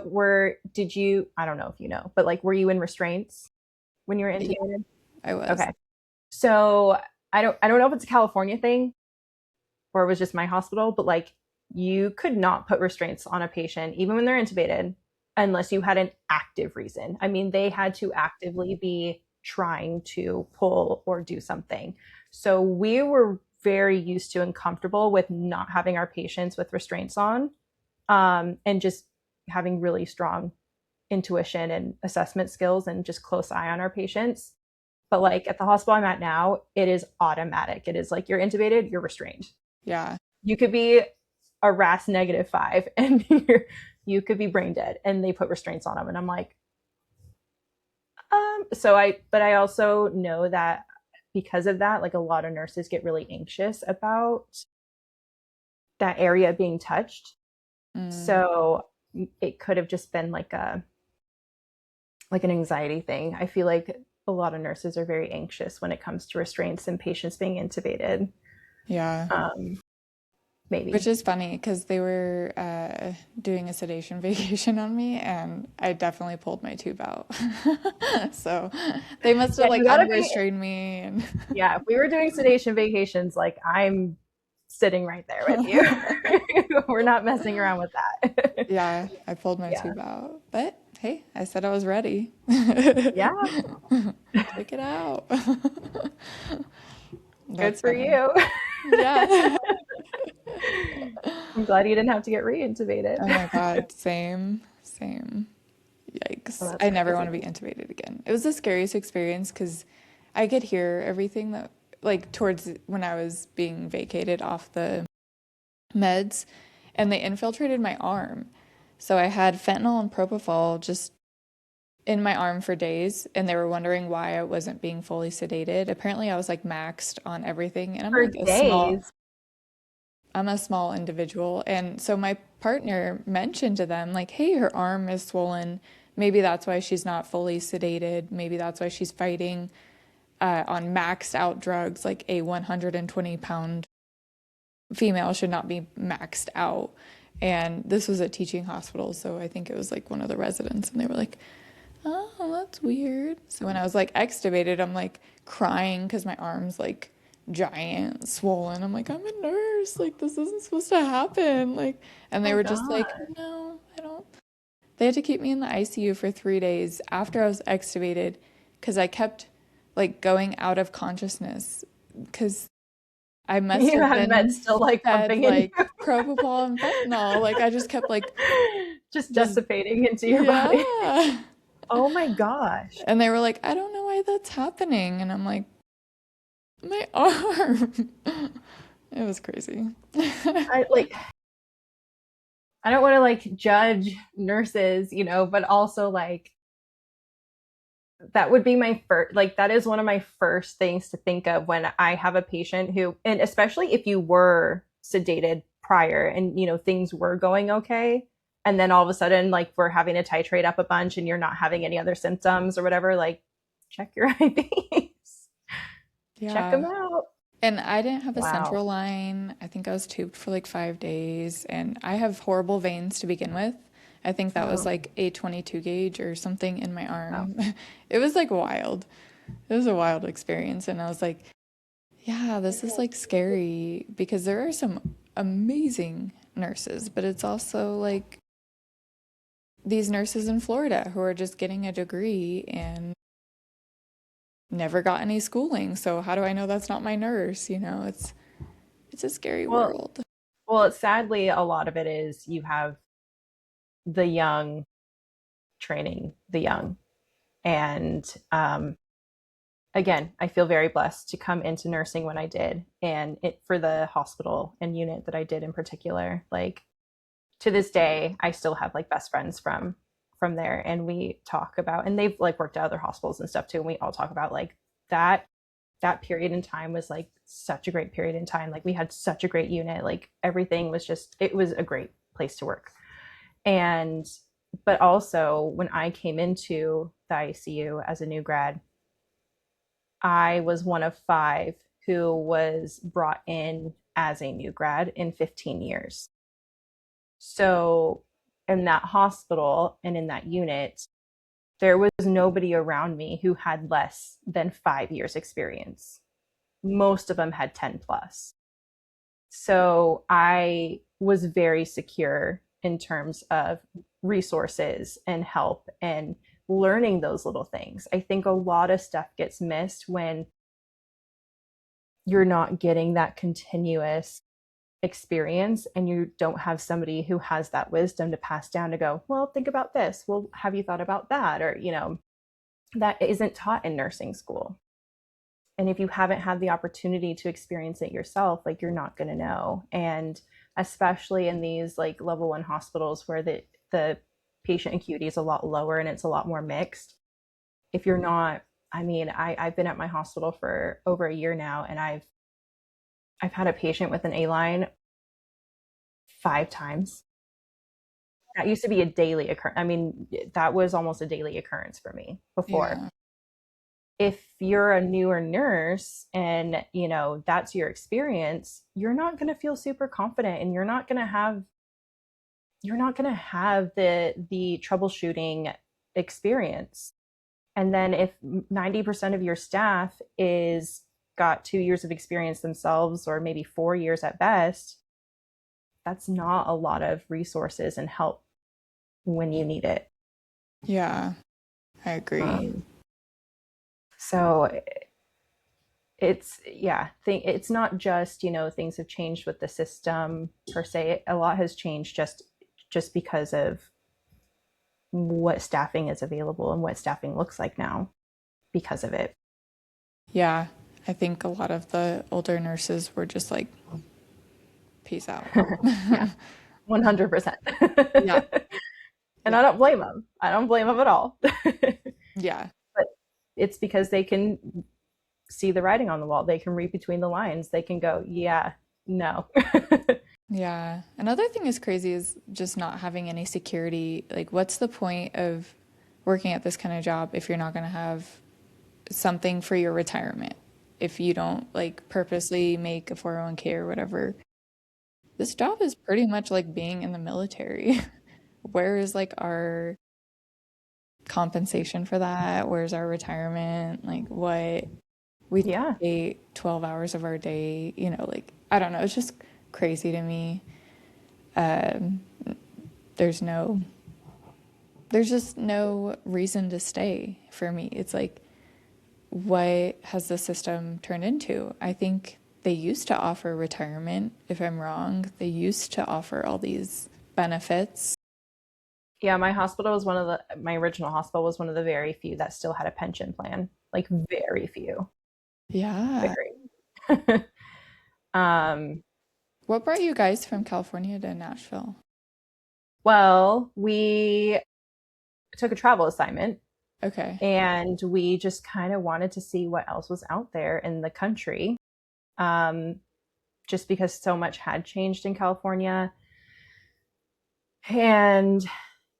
did you, I don't know if you know, but like were you in restraints when you were Yeah, intubated? I was. Okay. So I don't know if it's a California thing or it was just my hospital, but like you could not put restraints on a patient even when they're intubated unless you had an active reason. I mean, they had to actively be trying to pull or do something. So we were very used to and comfortable with not having our patients with restraints on, and just having really strong intuition and assessment skills and just close eye on our patients. But like at the hospital I'm at now, it is automatic. It is like you're intubated, you're restrained. Yeah. You could be a RAS -5 and you could be brain dead and they put restraints on them. And I'm like, but I also know that because of that, like a lot of nurses get really anxious about that area being touched. Mm, So it could have just been like an anxiety thing. I feel like a lot of nurses are very anxious when it comes to restraints and patients being intubated. yeah. Um, Which maybe. is funny because they were doing a sedation vacation on me, and I definitely pulled my tube out. So they must Yeah, have like you gotta be. unrestrained me, and Yeah, if we were doing sedation vacations, like I'm sitting right there with you. We're not messing around with that. yeah, I pulled my Yeah. tube out. But hey, I said I was ready. Yeah. Take it out. Good That's for funny. you. Yeah. I'm glad you didn't have to get reintubated. Oh my God, same, same. Oh, Yikes. that's I never want crazy. to be intubated again. It was the scariest experience because I could hear everything that, like, towards when I was being vacated off the meds, and they infiltrated my arm. So I had fentanyl and propofol just in my arm for days, and they were wondering why I wasn't being fully sedated. Apparently, I was like maxed on everything, and For days. I'm a small individual. And so my partner mentioned to them, like, hey, her arm is swollen. Maybe that's why she's not fully sedated. Maybe that's why she's fighting on maxed out drugs. Like a 120-pound female should not be maxed out. And this was a teaching hospital. So I think it was like one of the residents. And they were like, oh, that's weird. So when I was like extubated, I'm like crying because my arm's like giant, swollen. I'm like, I'm a nurse. Like, this isn't supposed to happen. Like, and they Oh were just like, God. no, I don't. They had to keep me in the ICU for 3 days after I was extubated because I kept like going out of consciousness because I must You have had meds been still like fed pumping in you. like propofol and fentanyl. Like, I just kept like, Just just, dissipating into your body. yeah. Oh my gosh. And they were like, I don't know why that's happening. And I'm like, my arm. It was crazy. I like I don't want to like judge nurses, but also like that would be my first, like that is one of my first things to think of when I have a patient who, and especially if you were sedated prior and things were going okay, and then all of a sudden like we're having to titrate up a bunch and you're not having any other symptoms or whatever, like check your IVs, check Yeah. them out. And I didn't have a Wow. central line. I think I was tubed for like 5 days. And I have horrible veins to begin with. I think that was Oh, like a 22 gauge or something in my wow. arm. It was like wild. It was a wild experience. And I was like, yeah, this is like scary because there are some amazing nurses, but it's also like these nurses in Florida who are just getting a degree and never got any schooling. So how do I know that's not my nurse? It's a scary Well, world. well, sadly, a lot of it is you have the young training the young. And again, I feel very blessed to come into nursing when I did, and it for the hospital and unit that I did in particular. Like to this day, I still have like best friends from there, and we talk about, and they've like worked at other hospitals and stuff too, and we all talk about like that period in time was like such a great period in time. Like we had such a great unit, like everything was just, it was a great place to work. And but also when I came into the ICU as a new grad, I was one of five who was brought in as a new grad in 15 years. So in that hospital and in that unit, there was nobody around me who had less than 5 years experience. Most of them had 10 plus. So I was very secure in terms of resources and help and learning those little things. I think a lot of stuff gets missed when you're not getting that continuous experience and you don't have somebody who has that wisdom to pass down to go, well, think about this. Well, have you thought about that? Or, that isn't taught in nursing school. And if you haven't had the opportunity to experience it yourself, like you're not going to know. And especially in these like level one hospitals where the patient acuity is a lot lower and it's a lot more mixed. If you're not, I mean, I've been at my hospital for over a year now, and I've had a patient with an A line 5 times. That used to be a daily occurrence. I mean, that was almost a daily occurrence for me before. Yeah. If you're a newer nurse and, that's your experience, you're not going to feel super confident, and you're not going to have the troubleshooting experience. And then if 90% of your staff is got 2 years of experience themselves, or maybe 4 years at best, that's not a lot of resources and help when you need it. Yeah, I agree. Um, so it's not just, things have changed with the system per se. A lot has changed just because of what staffing is available and what staffing looks like now because of it. Yeah, I think a lot of the older nurses were just like, peace out. Yeah, 100%. Yeah, And yeah, I don't blame them. I don't blame them at all. yeah, But it's because they can see the writing on the wall. They can read between the lines. They can go, yeah, no. yeah. Another thing is crazy is just not having any security. Like, what's the point of working at this kind of job if you're not going to have something for your retirement? If you don't like purposely make a 401k or whatever. This job is pretty much like being in the military. Where is like our compensation for that? Where's our retirement? Like what we Yeah. dedicate 12 hours of our day, like I don't know, it's just crazy to me. Um, there's no there's just no reason to stay for me. It's like what has the system turned into? I think they used to offer retirement, if I'm wrong. They used to offer all these benefits. Yeah, my original hospital was one of the very few that still had a pension plan. Like very few. Yeah. Very. um, What brought you guys from California to Nashville? well, we took a travel assignment, Okay. and we just kind of wanted to see what else was out there in the country. Um, just because so much had changed in California. And,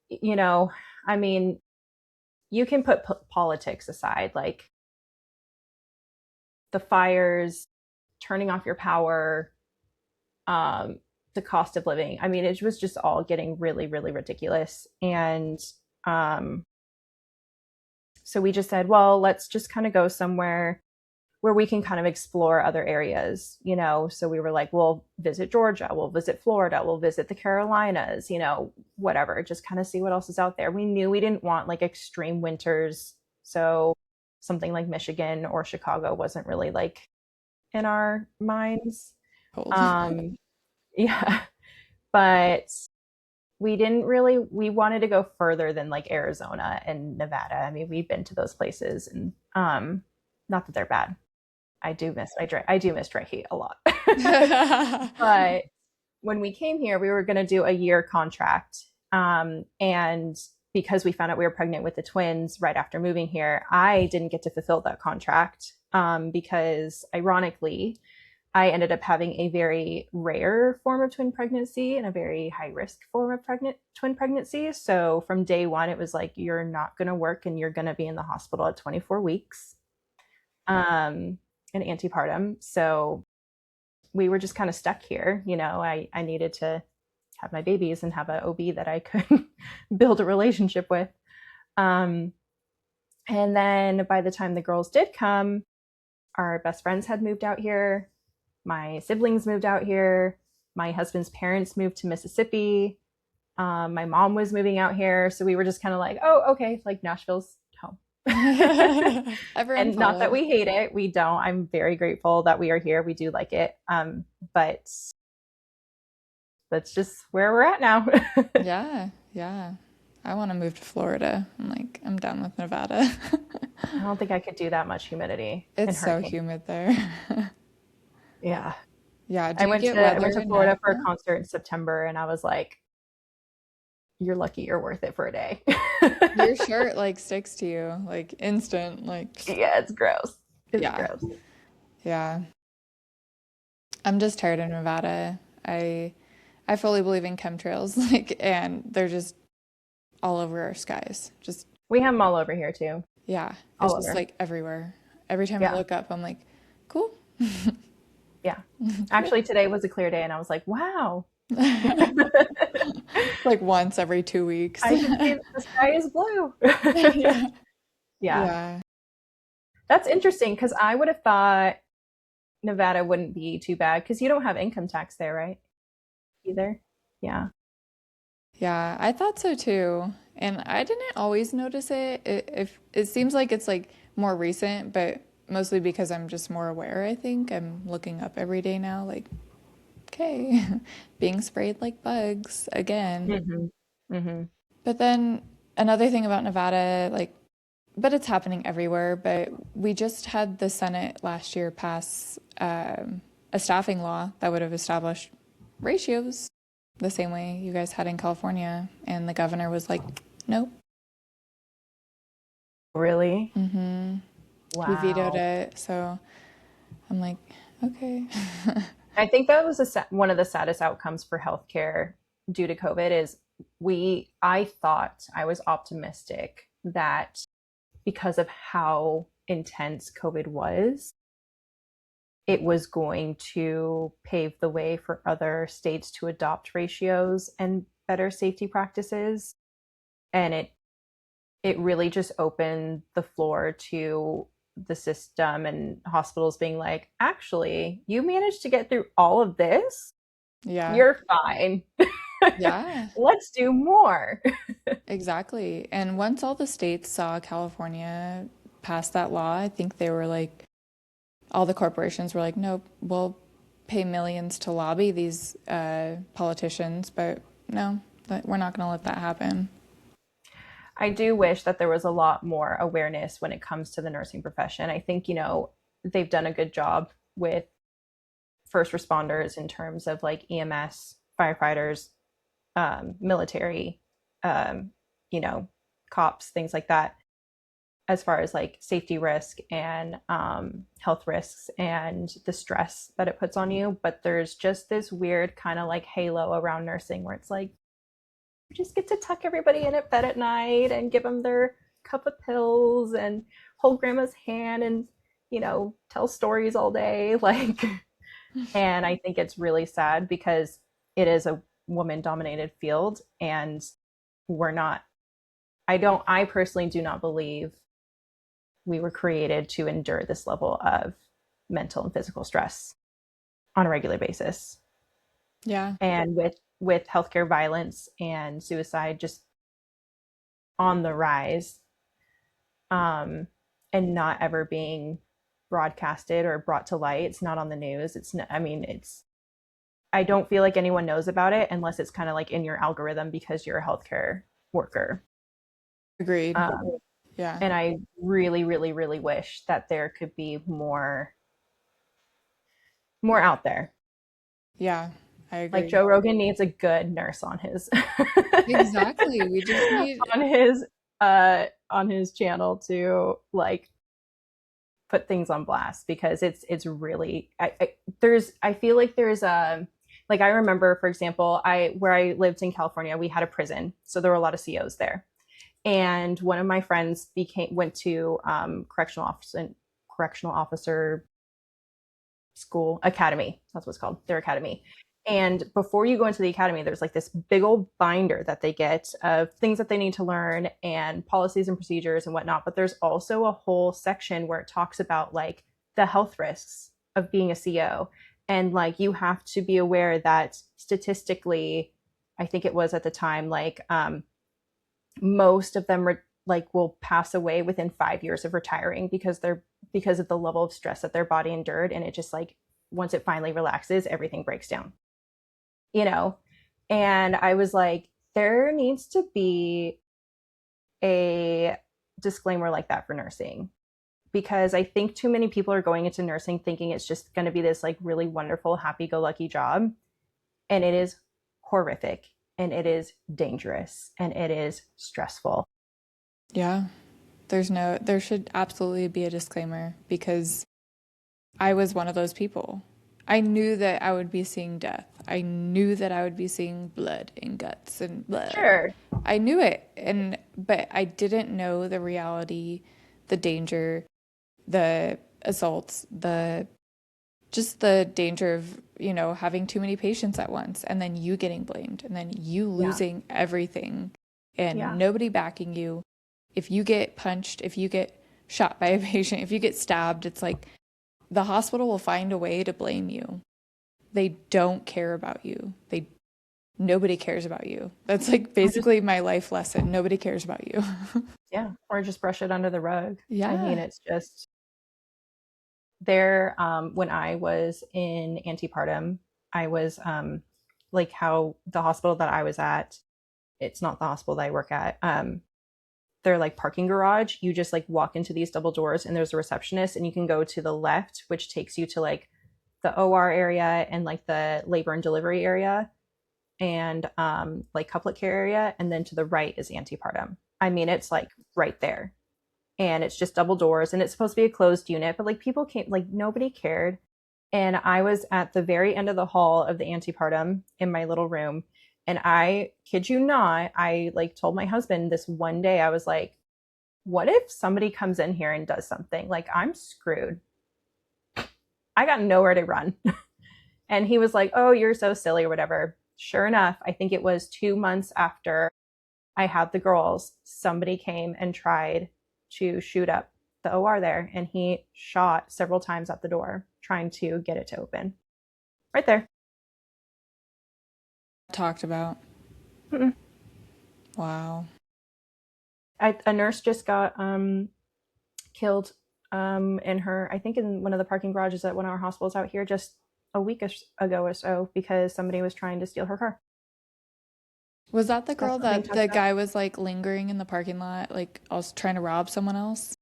you know, I mean, you can put politics aside, like the fires, turning off your power, um, the cost of living. I mean, it was just all getting really, really ridiculous. And um, so we just said, well, let's just kind of go somewhere where we can kind of explore other areas. So we were like, we'll visit Georgia, we'll visit Florida, we'll visit the Carolinas, whatever, just kind of see what else is out there. We knew we didn't want like extreme winters. So something like Michigan or Chicago wasn't really like in our minds. Cold. Um, yeah, but we wanted to go further than like Arizona and Nevada. I mean, we've been to those places, and not that they're bad. I do miss dry heat a lot. But when we came here, we were going to do a year contract. And because we found out we were pregnant with the twins right after moving here, I didn't get to fulfill that contract, because ironically, I ended up having a very rare form of twin pregnancy and a very high risk form of twin pregnancy. So from day one, it was like, you're not going to work and you're going to be in the hospital at 24 weeks, in antepartum. So we were just kind of stuck here. I needed to have my babies and have an OB that I could build a relationship with. Um, and then by the time the girls did come, our best friends had moved out here. My siblings moved out here. My husband's parents moved to Mississippi. My mom was moving out here. So we were just kind of like, oh, okay, like Nashville's home. Everyone And not that followed. we hate it. We don't. I'm very grateful that we are here. We do like it. But that's just where we're at now. Yeah, yeah. I want to move to Florida. I'm done with Nevada. I don't think I could do that much humidity It's and so hurricane. humid there. Yeah. Yeah, do I you went get to I weather went to in Florida for a Nashville? concert in September, and I was like, you're lucky you're worth it for a day. Your shirt like sticks to you, like instant, like Yeah, it's gross. It's yeah, gross. yeah. I'm just tired of Nevada. I fully believe in chemtrails, like, and they're just all over our skies. Just, We have them all over here too. yeah, it's All just over. like everywhere. Every time I Yeah. look up, I'm like, cool, Yeah. cool. Actually, today was a clear day and I was like, wow. Like once every 2 weeks. I can see that the sky is blue. Yeah. Yeah. Yeah. That's interesting because I would have thought Nevada wouldn't be too bad because you don't have income tax there, right? Either. Yeah. Yeah, I thought so too. And I didn't always notice it. If it seems like it's like more recent, but mostly because I'm just more aware, I think. I'm looking up every day now, like, okay, being sprayed like bugs again. Hmm. Hmm. But then another thing about Nevada, like, but it's happening everywhere, but we just had the Senate last year pass a staffing law that would have established ratios the same way you guys had in California. And the governor was like, nope. Really? He vetoed Wow. it. So I'm like, okay. I think that was one of the saddest outcomes for healthcare due to COVID is I thought I was optimistic that because of how intense COVID was, it was going to pave the way for other states to adopt ratios and better safety practices. And it really just opened the floor to the system and hospitals being like, actually, you managed to get through all of this. Yeah. You're fine. Yeah, Let's do more. exactly. And once all the states saw California pass that law, I think they were like, all the corporations were like, nope, we'll pay millions to lobby these politicians, but no, we're not going to let that happen. I do wish that there was a lot more awareness when it comes to the nursing profession. I think, they've done a good job with first responders in terms of like EMS, firefighters, military, um, you know, cops, things like that, as far as like safety risk and health risks and the stress that it puts on you. But there's just this weird kind of like halo around nursing where it's like, you just get to tuck everybody in at bed at night and give them their cup of pills and hold grandma's hand and, tell stories all day. Like, and I think it's really sad because it is a woman dominated field and we're not, I personally do not believe we were created to endure this level of mental and physical stress on a regular basis. Yeah. And with healthcare violence and suicide just on the rise, um, and not ever being broadcasted or brought to light, it's not on the news. It's not, I mean, it's I don't feel like anyone knows about it unless it's kind of like in your algorithm because you're a healthcare worker. Agreed. Um, Yeah. and I really, really, really wish that there could be more out there. Yeah. I Like agree. Joe Rogan needs a good nurse on his Exactly. We just need, on his channel to like put things on blast because it's really I feel like there's a like I remember for example I where I lived in California we had a prison, so there were a lot of COs there, and one of my friends went to correctional officer school academy. That's what it's called, their academy. And before you go into the academy, there's like this big old binder that they get of things that they need to learn and policies and procedures and whatnot. But there's also a whole section where it talks about like the health risks of being a CO. And like you have to be aware that statistically, I think it was at the time, like most of them like will pass away within 5 years of retiring because of the level of stress that their body endured, and it just like once it finally relaxes everything breaks down, you know. And I was like, there needs to be a disclaimer like that for nursing, because I think too many people are going into nursing thinking it's just going to be this like really wonderful happy go lucky job, and it is horrific and it is dangerous and it is stressful. yeah. There should absolutely be a disclaimer because I was one of those people. I knew that I would be seeing death. I knew that I would be seeing blood and guts and blood. Sure. I knew it. But I didn't know the reality, the danger, the assaults, the danger of, having too many patients at once and then you getting blamed and then you Yeah. losing everything and Yeah. nobody backing you. If you get punched, if you get shot by a patient, if you get stabbed, it's like the hospital will find a way to blame you. They don't care about you. Nobody cares about you. That's like Or just, basically my life lesson. Nobody cares about you. yeah. Or just brush it under the rug. I mean, Yeah. it's just there. When I was in antepartum, I was like how the hospital that I was at, it's not the hospital that I work at. They're like parking garage. You just like walk into these double doors and there's a receptionist and you can go to the left, which takes you to like the OR area and like the labor and delivery area and like couplet care area. And then to the right is antepartum. I mean, it's like right there. And it's just double doors and it's supposed to be a closed unit, but like people came, like nobody cared. And I was at the very end of the hall of the antepartum in my little room. And I kid you not, I like told my husband this one day, I was like, what if somebody comes in here and does something? Like, I'm screwed. I got nowhere to run. And he was like, oh, you're so silly or whatever. Sure enough, I think it was 2 months after I had the girls, somebody came and tried to shoot up the OR there. And he shot several times at the door trying to get it to open. Right there. Talked about. Mm-mm. Wow. A nurse just got killed in her, I think in one of the parking garages at one of our hospitals out here just a week ago or so because somebody was trying to steal her car. Was that the That's girl not being that talked the about. guy was like lingering in the parking lot, like I was trying to rob someone else?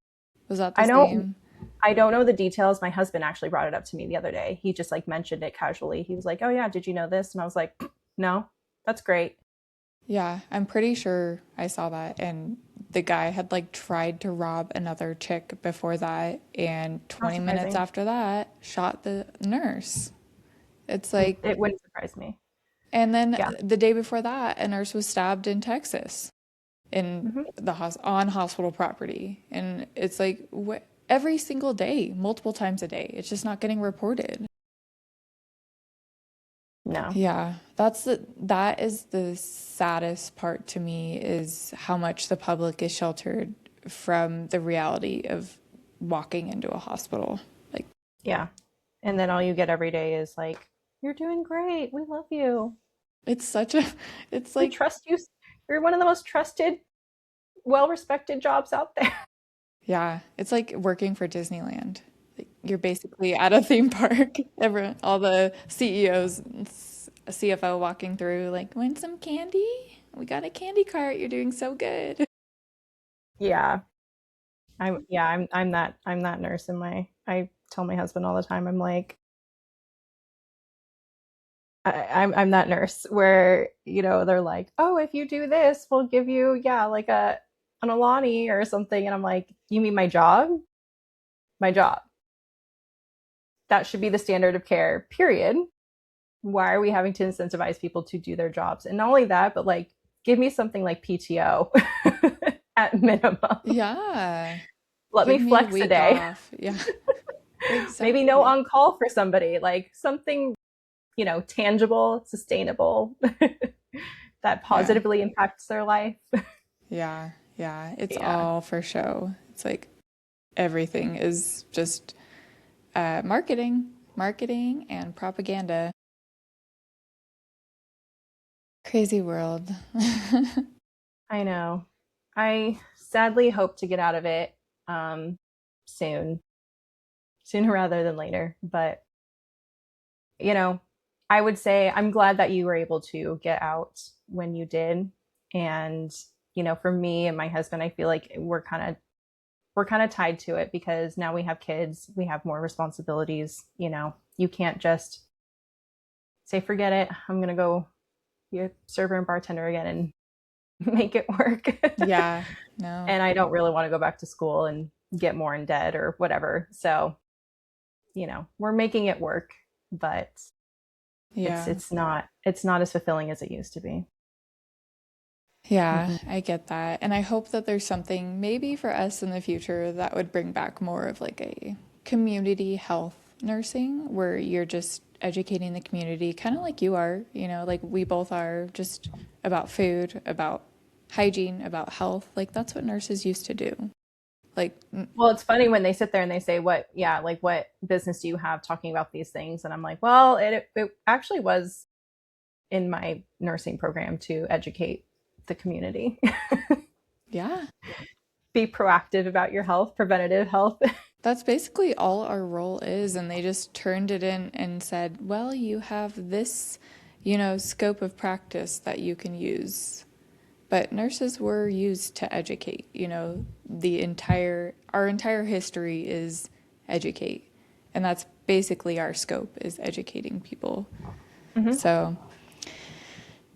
Was that the I don't same? I don't know the details. My husband actually brought it up to me the other day. He just like mentioned it casually. He was like, "Oh yeah, did you know this?" And I was like, "No, that's great." Yeah, I'm pretty sure I saw that. And the guy had like tried to rob another chick before that, and Not 20 minutes surprising. after that, shot the nurse. It's It, like, it wouldn't surprise me. and then Yeah. the day before that, a nurse was stabbed in Texas in Hmm. on hospital property. And it's like, every single day, multiple times a day. It's just not getting reported. No. Yeah, that is the saddest part to me is how much the public is sheltered from the reality of walking into a hospital. Like, Yeah. And then all you get every day is like, "You're doing great. We love you. it's such a, it's We like, trust you. You're one of the most trusted, well-respected jobs out there." yeah, it's like working for Disneyland. Like, you're basically at a theme park. All the CEOs, and CFO walking through, like, want some candy? We got a candy cart. You're doing so good. Yeah. I'm that nurse in my I tell my husband all the time, I'm like, I'm that nurse where, they're like, oh, if you do this, we'll give you, yeah, like an Alani or something. And I'm like, you mean my job? My job. That should be the standard of care, period. Why are we having to incentivize people to do their jobs? And not only that, but like, give me something like PTO at minimum. Yeah. Let Give me me a flex a week day. off. Yeah, Maybe no exactly. on call for somebody, like something, tangible, sustainable that Yeah. positively impacts their life. Yeah. Yeah. It's Yeah, all for show. It's like everything is just marketing and propaganda. Crazy world. I know. I sadly hope to get out of it um, soon, sooner rather than later. But, you know, I would say I'm glad that you were able to get out when you did. And, for me and my husband, I feel like we're kind of tied to it because now we have kids, we have more responsibilities. You can't just say, forget it, I'm going to go be a server and bartender again and make it work. Yeah. No. And I don't really want to go back to school and get more in debt or whatever. So, we're making it work, but Yeah. It's not as fulfilling as it used to be. Yeah, Hmm. I get that. And I hope that there's something maybe for us in the future that would bring back more of like a community health nursing where you're just educating the community, kind of like you are, like we both are, just about food, about hygiene, about health. Like that's what nurses used to do. Like, Well, it's funny when they sit there and they say, "What, yeah, like what business do you have talking about these things?" And I'm like, "Well, it actually was in my nursing program to educate the community. yeah, Be proactive about your health, preventative health." that's basically all our role is. And they just turned it in and said, well, you have this, scope of practice that you can use. But nurses were used to educate, our entire history is educate. And that's basically our scope is educating people. Hmm. So,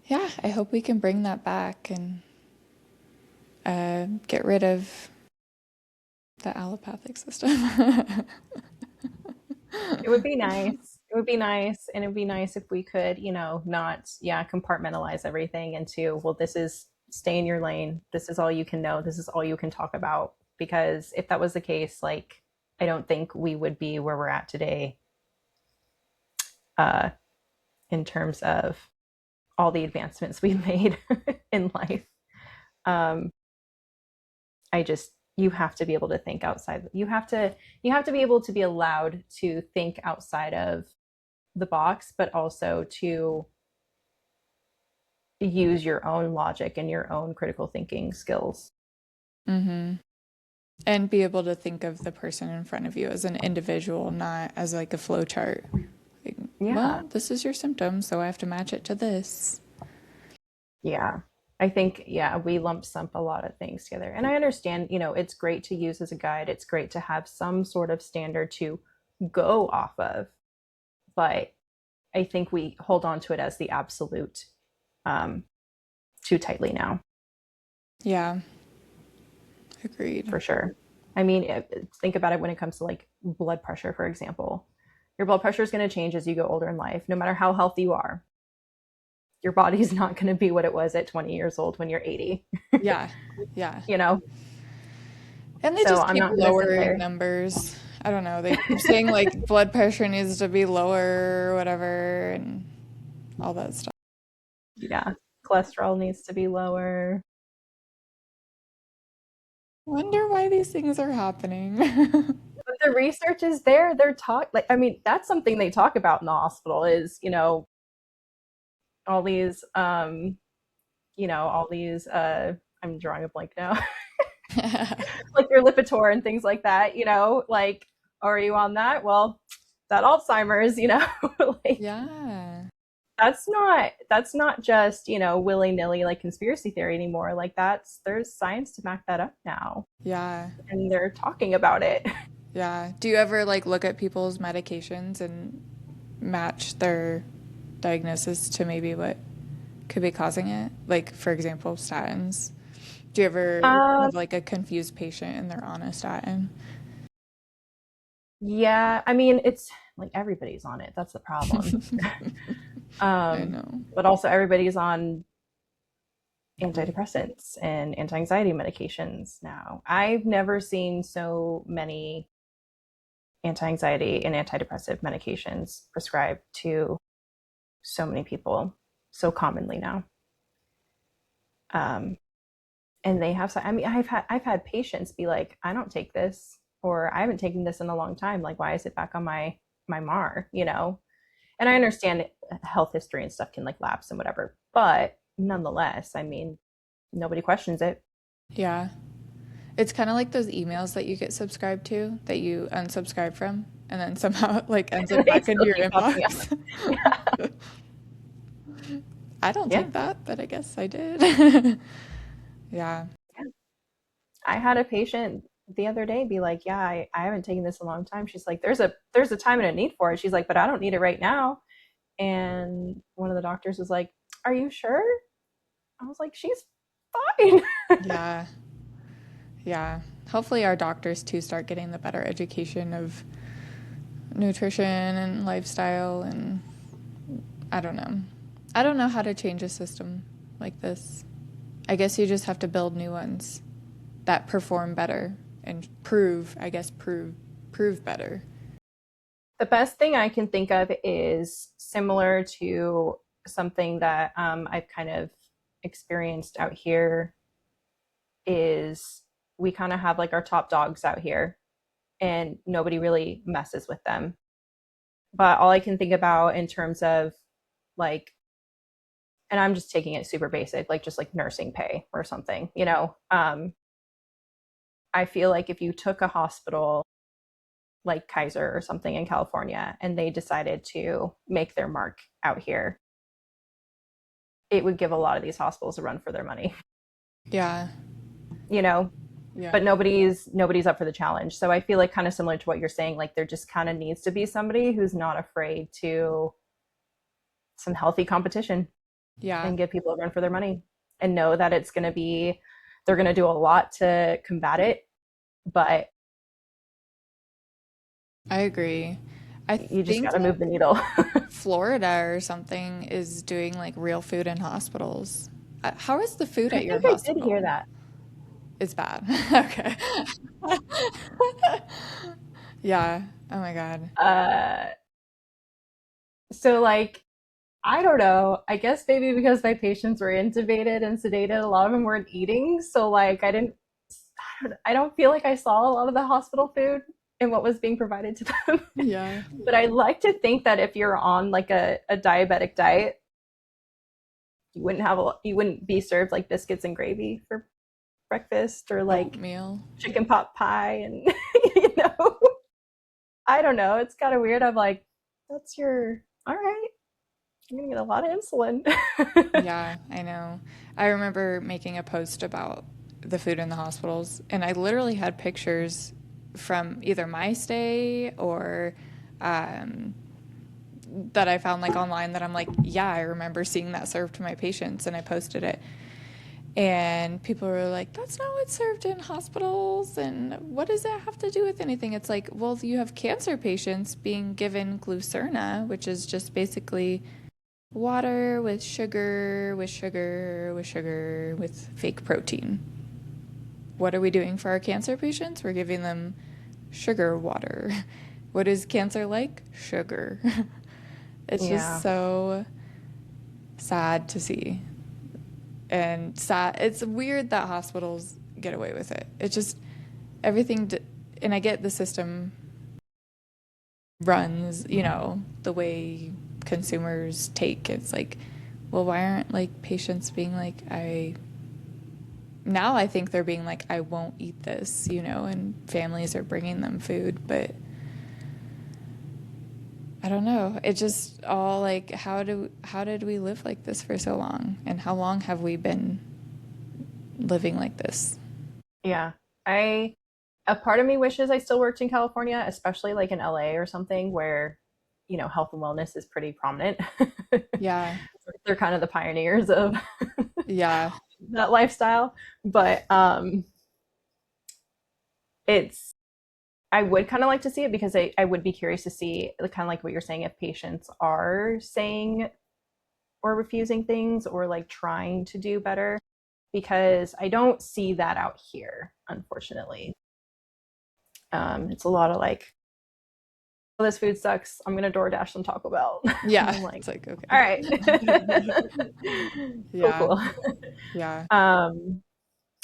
yeah, I hope we can bring that back and get rid of the allopathic system. It would be nice. It would be nice. And it would be nice if we could, not, yeah, compartmentalize everything into, well, this is stay in your lane. This is all you can know. This is all you can talk about. Because if that was the case, like, I don't think we would be where we're at today, uh, in terms of all the advancements we've made in life. Um, I just, you have to be able to think outside. You have to be able to be allowed to think outside of the box, but also to use your own logic and your own critical thinking skills. Hmm. And be able to think of the person in front of you as an individual, not as like a flow chart. Like, Yeah. well, this is your symptom, so I have to match it to this. Yeah. I think, yeah, we lump sum a lot of things together. And I understand, it's great to use as a guide. It's great to have some sort of standard to go off of. But I think we hold on to it as the absolute, um, too tightly now, Yeah, agreed. for sure. I mean, think about it when it comes to like blood pressure, for example. Your blood pressure is going to change as you go older in life, no matter how healthy you are. Your body's not going to be what it was at 20 years old when you're 80, Yeah, yeah. you know? And they So just I'm keep not going to sit lowering there. numbers. I don't know. They keep saying like blood pressure needs to be lower or whatever and all that stuff. Yeah. Cholesterol needs to be lower. Wonder why these things are happening. But the research is there. They're like, I mean, that's something they talk about in the hospital is, all these, all these, I'm drawing a blank now, like your Lipitor and things like that, like, are you on that? Well, that Alzheimer's, like, Yeah. that's not just, willy-nilly like conspiracy theory anymore. Like there's science to back that up now. Yeah. And they're talking about it. Yeah. Do you ever like look at people's medications and match their diagnosis to maybe what could be causing it? Like, for example, statins. Do you ever Um, have like a confused patient and they're on a statin? yeah, I mean, it's like everybody's on it. That's the problem. I Um, know. but also everybody's on antidepressants and anti-anxiety medications now. I've never seen so many anti-anxiety and antidepressive medications prescribed to so many people so commonly now. Um, and they have, I mean, I've had patients be like, I don't take this, or I haven't taken this in a long time. Like, why is it back on my MAR? And I understand health history and stuff can like lapse and whatever, but nonetheless, I mean, nobody questions it. Yeah. It's kind of like those emails that you get subscribed to that you unsubscribe from and then somehow it like ends And up they back into still your keep popping up. inbox. Yeah. I don't Yeah. take that, but I guess I did. Yeah. I had a patient the other day be like, yeah, I haven't taken this in a long time. She's like, there's a time and a need for it. She's like, but I don't need it right now. And one of the doctors was like, are you sure? I was like, she's fine. Yeah. Yeah. Hopefully our doctors too start getting the better education of nutrition and lifestyle and I don't know. I don't know how to change a system like this. I guess you just have to build new ones that perform better and prove better. The best thing I can think of is similar to something that I've kind of experienced out here is we kind of have like our top dogs out here and nobody really messes with them. But all I can think about in terms of like, and I'm just taking it super basic, like just like nursing pay or something, I feel like if you took a hospital like Kaiser or something in California and they decided to make their mark out here, it would give a lot of these hospitals a run for their money, Yeah. you know, Yeah. but nobody's up for the challenge. So I feel like kind of similar to what you're saying, like there just kind of needs to be somebody who's not afraid to some healthy competition Yeah. and give people a run for their money and know that it's going to be they're going to do a lot to combat it, but I agree. I you just got think to like move the needle. Florida or something is doing like real food in hospitals. How is the food I at your think I did hear hospital? that. It's bad. Okay. Yeah. Oh my God. uh so like I don't know. I guess maybe because my patients were intubated and sedated, a lot of them weren't eating. So like I don't feel like I saw a lot of the hospital food and what was being provided to them. Yeah. But I like to think that if you're on like a diabetic diet, you wouldn't be served like biscuits and gravy for breakfast or like Oatmeal. chicken pot pie and you know. I don't know. It's kind of weird. I'm like, that's your all right. You're gonna get a lot of insulin. Yeah, I know. I remember making a post about the food in the hospitals, and I literally had pictures from either my stay or um, that I found like online that I'm like, yeah, I remember seeing that served to my patients, and I posted it. And people were like, that's not what's served in hospitals. And what does that have to do with anything? It's like, well, you have cancer patients being given glucerna, which is just basically water with sugar, with sugar, with sugar, with fake protein. What are we doing for our cancer patients? We're giving them sugar water. What is cancer like? Sugar. It's just Yeah. so sad to see. And sad. It's weird that hospitals get away with it. It's just everything, and I get the system runs, the way consumers take. It's like, well, why aren't like patients being like, now I think they're being like, I won't eat this, and families are bringing them food, but I don't know. It just all like, how did we live like this for so long? And how long have we been living like this? Yeah. I A part of me wishes I still worked in California, especially like in LA or something where, health and wellness is pretty prominent. Yeah. They're kind of the pioneers of Yeah. that lifestyle. But it's I would kind of like to see it because I would be curious to see kind of like what you're saying if patients are saying or refusing things or like trying to do better because I don't see that out here, unfortunately. It's a lot of like, oh, this food sucks. I'm gonna DoorDash some Taco Bell. And Yeah. I'm like, It's like, all okay. right, cool, Yeah. cool. Yeah. Um,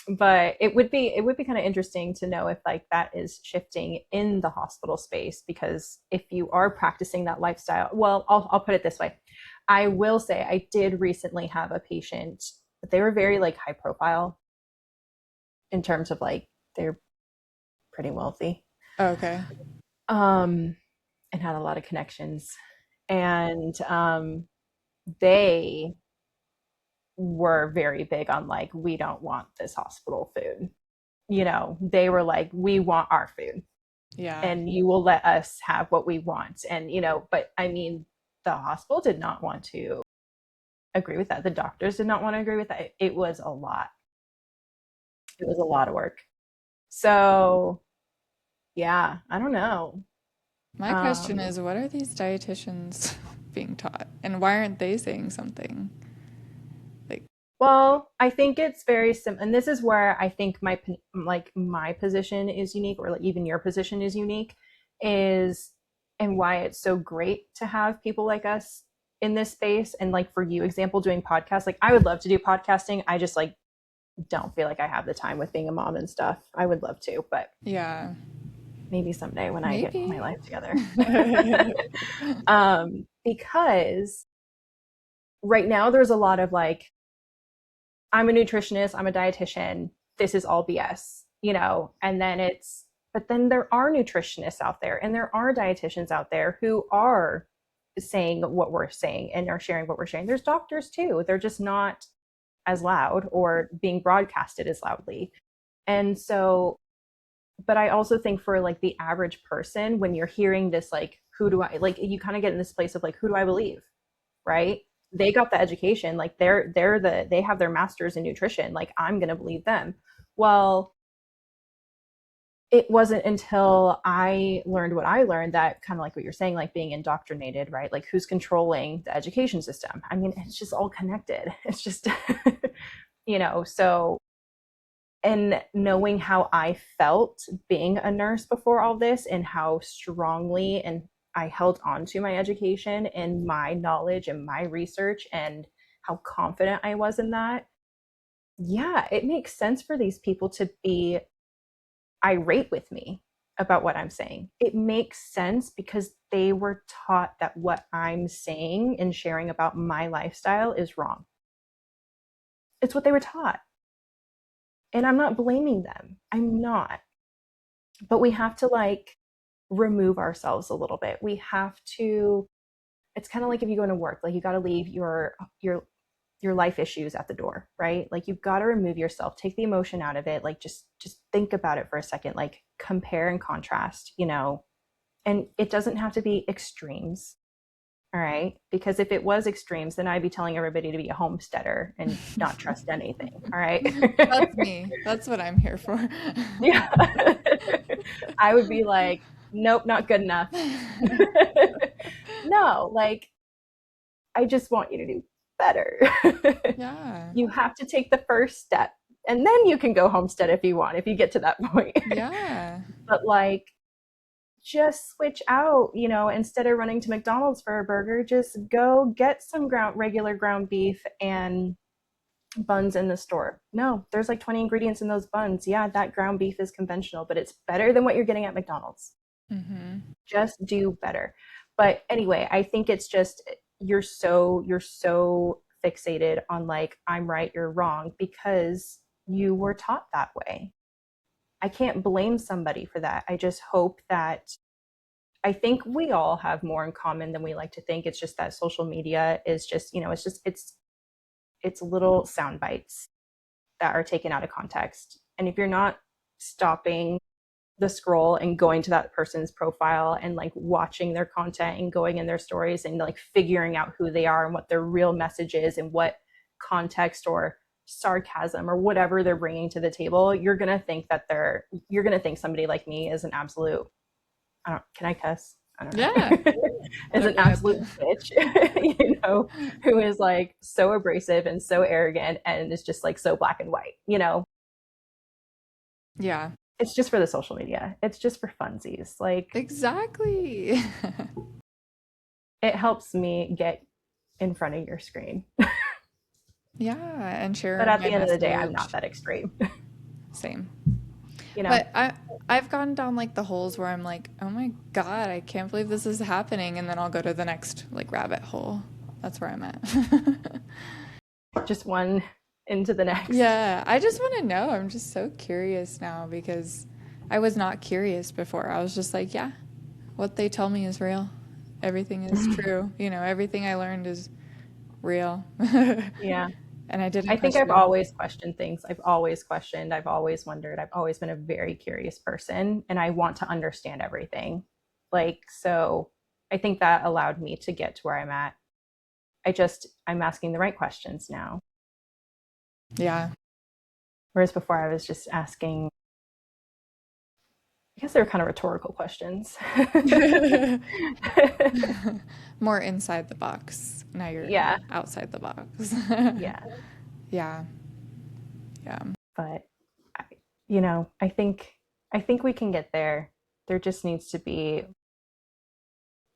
but it would be kind of interesting to know if like that is shifting in the hospital space because if you are practicing that lifestyle, well, I'll put it this way. I will say I did recently have a patient, but they were very like high profile in terms of like they're pretty wealthy. Okay. Um, and had a lot of connections. And they were very big on like, we don't want this hospital food. They were like, we want our food Yeah. and you will let us have what we want. And, but I mean, the hospital did not want to agree with that. The doctors did not want to agree with that. It was a lot. It was a lot of work. So, yeah, I don't know. My question Um, is, what are these dietitians? being taught? And why aren't they saying something? Like, Well, I think it's very simple, and this is where I think my position is unique, or like even your position is unique, is and why it's so great to have people like us in this space. And like for you, example, doing podcasts, like I would love to do podcasting. I just like don't feel like I have the time with being a mom and stuff. I would love to, but yeah, maybe someday when I get my maybe. life together. Because right now there's a lot of like, I'm a nutritionist, I'm a dietitian, this is all BS, and then but then there are nutritionists out there and there are dietitians out there who are saying what we're saying and are sharing what we're sharing. There's doctors too. They're just not as loud or being broadcasted as loudly. And so, but I also think for like the average person, when you're hearing this, like, who do I like, you kind of get in this place of like, who do I believe? Right? They got the education, like they have their masters in nutrition. Like, I'm going to believe them. Well, it wasn't until I learned what I learned that kind of like what you're saying, like being indoctrinated, right? Like who's controlling the education system? I mean, it's just all connected. It's just, so, and knowing how I felt being a nurse before all this and how strongly and I held on to my education and my knowledge and my research and how confident I was in that. Yeah, it makes sense for these people to be irate with me about what I'm saying. It makes sense because they were taught that what I'm saying and sharing about my lifestyle is wrong. It's what they were taught. And I'm not blaming them. I'm not. But we have to like remove ourselves a little bit. We have to, it's kind of like if you go into work, like you got to leave your life issues at the door, right? Like you've got to remove yourself, take the emotion out of it, like just think about it for a second, like compare and contrast, and it doesn't have to be extremes. All right, because if it was extremes, then I'd be telling everybody to be a homesteader and not trust anything. All right. That's me. That's what I'm here for. Yeah. I would be like, nope, not good enough. No, like I just want you to do better. Yeah. You have to take the first step and then you can go homestead if you want, if you get to that point. Yeah. But like, just switch out, instead of running to McDonald's for a burger, just go get some regular ground beef and buns in the store. No, there's like 20 ingredients in those buns. Yeah, that ground beef is conventional, but it's better than what you're getting at McDonald's. Mm-hmm. Just do better. But anyway, I think it's just you're so fixated on like I'm right, you're wrong because you were taught that way. I can't blame somebody for that. I just hope that I think we all have more in common than we like to think. It's just that social media is just, it's little sound bites that are taken out of context. And if you're not stopping the scroll and going to that person's profile and like watching their content and going in their stories and like figuring out who they are and what their real message is and what context or sarcasm or whatever they're bringing to the table, you're going to think somebody like me is an absolute, can I cuss? I don't Yeah. know. Is an absolute bitch, who is like so abrasive and so arrogant and is just like so black and white. Yeah. It's just for the social media. It's just for funsies. Like Exactly. it helps me get in front of your screen. Yeah, and But share at my the end of the day, I'm not message. that extreme. Same. you know. But I've gone down like the holes where I'm like, oh my God, I can't believe this is happening, and then I'll go to the next like rabbit hole. That's where I'm at. Just one into the next. Yeah, I just want to know. I'm just so curious now because I was not curious before. I was just like, yeah, what they tell me is real. Everything is true. Everything I learned is real. Yeah. And I didn't I think I've question. always questioned things. I've always questioned. I've always wondered. I've always been a very curious person and I want to understand everything. Like, so I think that allowed me to get to where I'm at. I'm asking the right questions now. Yeah. Whereas before I was just asking guess they're kind of rhetorical questions. More inside the box. Now you're Yeah, outside the box. yeah. Yeah, yeah. But I, I think we can get there. There just needs to be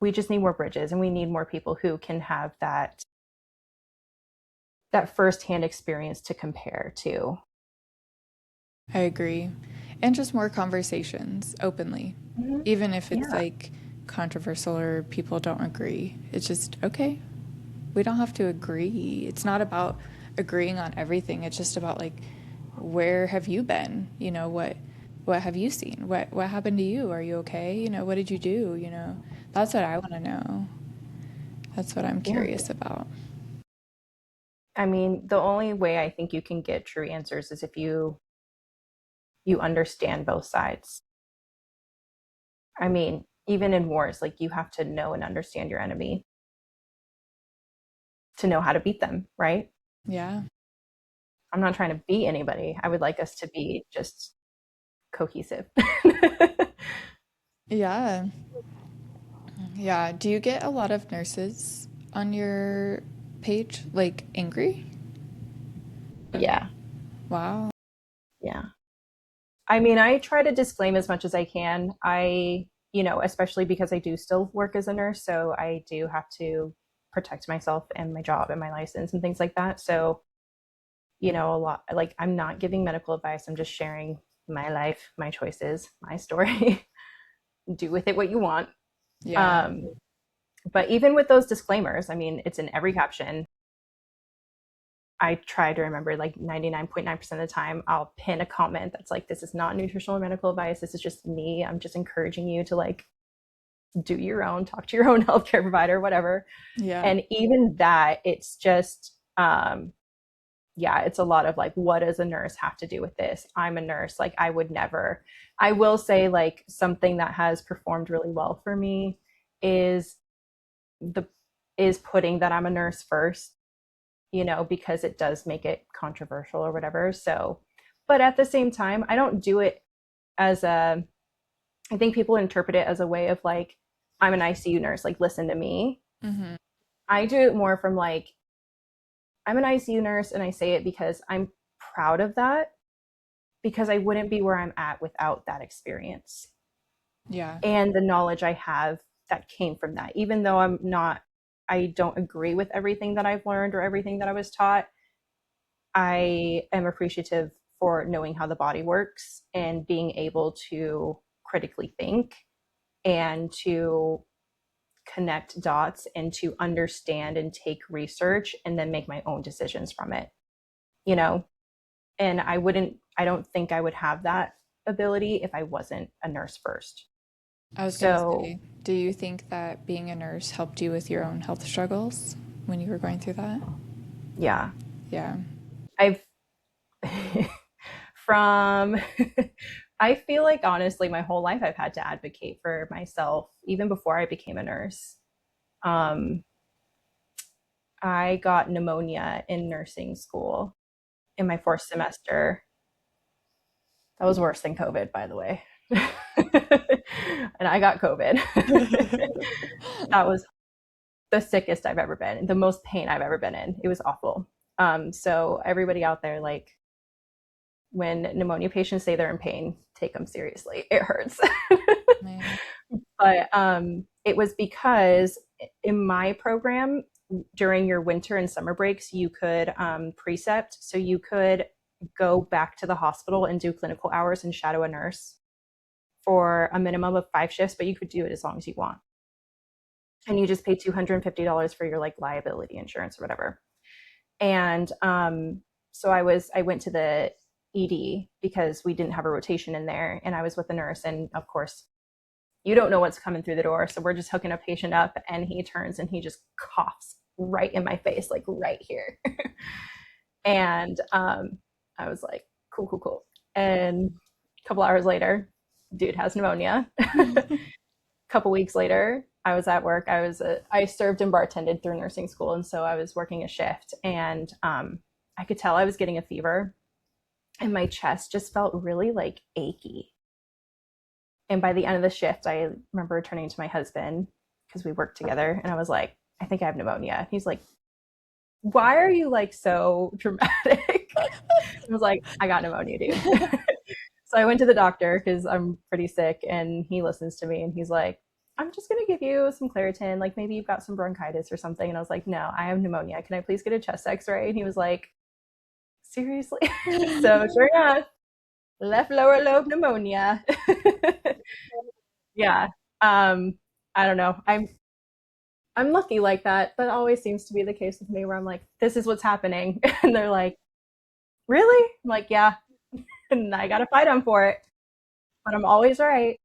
we just need more bridges, and we need more people who can have that firsthand experience to compare to. I agree. And just more conversations openly, Mhm. even if it's Yeah. like controversial or people don't agree. It's just okay. We don't have to agree. It's not about agreeing on everything. It's just about like where have you been? What have you seen? What happened to you? Are you okay? What did you do? That's what I want to know. That's what I'm Yeah. curious about. I mean, the only way I think you can get true answers is if you understand both sides. I mean, even in wars, like you have to know and understand your enemy to know how to beat them, right? Yeah. I'm not trying to beat anybody. I would like us to be just cohesive. Yeah. Yeah. Do you get a lot of nurses on your page, like angry? Yeah. Wow. Yeah. I mean, I try to disclaim as much as I can. Especially because I do still work as a nurse, so I do have to protect myself and my job and my license and things like that. So, a lot like I'm not giving medical advice. I'm just sharing my life, my choices, my story. Do with it what you want. Yeah. Um, but even with those disclaimers, I mean, it's in every caption. I try to remember like 99.9% of the time, I'll pin a comment that's like, this is not nutritional or medical advice. This is just me. I'm just encouraging you to like do your own, talk to your own healthcare provider, whatever. Yeah. And even that, it's just, yeah, it's a lot of like, what does a nurse have to do with this? I'm a nurse. Like, I would never. I will say, like, something that has performed really well for me is the is putting that I'm a nurse first, because it does make it controversial or whatever. So, but at the same time, I don't do it as I think people interpret it as a way of like, I'm an ICU nurse, like, listen to me. Mm-hmm. I do it more from like, I'm an ICU nurse and I say it because I'm proud of that, because I wouldn't be where I'm at without that experience Yeah. and the knowledge I have that came from that. Even though I don't agree with everything that I've learned or everything that I was taught, I am appreciative for knowing how the body works and being able to critically think and to connect dots and to understand and take research and then make my own decisions from it, you know? And I don't think I would have that ability if I wasn't a nurse first. I was gonna So, say, do you think that being a nurse helped you with your own health struggles when you were going through that? yeah, Yeah. I've from I feel like honestly my whole life I've had to advocate for myself even before I became a nurse. Um, I got pneumonia in nursing school in my fourth semester. That was worse than COVID, by the way. And I got COVID. That was the sickest I've ever been, the most pain I've ever been in. It was awful. So everybody out there, like, when pneumonia patients say they're in pain, take them seriously. It hurts. Man. But it was because in my program, during your winter and summer breaks, you could precept. So you could go back to the hospital and do clinical hours and shadow a nurse for a minimum of 5 shifts, but you could do it as long as you want. And you just pay $250 for your like liability insurance or whatever. And so I went to the ED because we didn't have a rotation in there, and I was with a nurse, and of course you don't know what's coming through the door, so we're just hooking a patient up, and he turns and he just coughs right in my face, like right here. And I was like, cool, cool, cool. And a couple hours later, dude has pneumonia. A couple weeks later, I was at work. I served and bartended through nursing school, and so I was working a shift, and I could tell I was getting a fever, and my chest just felt really like achy. And by the end of the shift, I remember turning to my husband because we worked together, and I was like, I think I have pneumonia. He's like, why are you like so dramatic? I was like, I got pneumonia, dude. So I went to the doctor because I'm pretty sick, and he listens to me, and he's like, I'm just gonna give you some Claritin, like maybe you've got some bronchitis or something. And I was like, no, I have pneumonia. Can I please get a chest X-ray? And he was like, seriously? So sure enough, left lower lobe pneumonia. Yeah. Um, I don't know. I'm lucky like that. That always seems to be the case with me where I'm like, this is what's happening. And they're like, really? I'm like, yeah. And I gotta fight them for it. But I'm always right.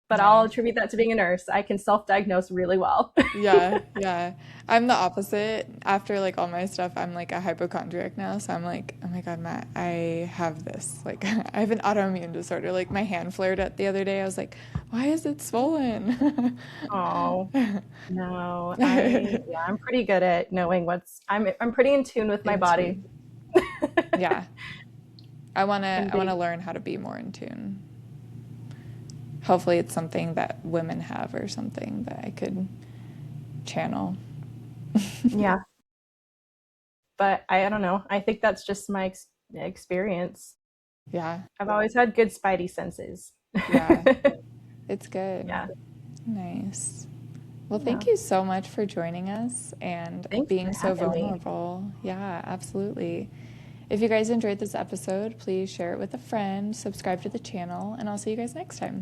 But I'll Yeah. attribute that to being a nurse. I can self-diagnose really well. Yeah, yeah. I'm the opposite. After like all my stuff, I'm like a hypochondriac now. So I'm like, oh my God, Matt, I have this. Like, I have an autoimmune disorder. Like, my hand flared up the other day. I was like, why is it swollen? Oh, no. I'm pretty good at knowing I'm pretty in tune with my In body. tune. Yeah. And I wanna being learn how to be more in tune. Hopefully it's something that women have or something that I could channel. yeah, but I don't know. I think that's just my experience. Yeah. I've always had good spidey senses. Yeah. It's good. Yeah. Nice. Well, Yeah. thank you so much for joining us and Thanks being for so having me. vulnerable. Yeah, absolutely. If you guys enjoyed this episode, please share it with a friend, subscribe to the channel, and I'll see you guys next time.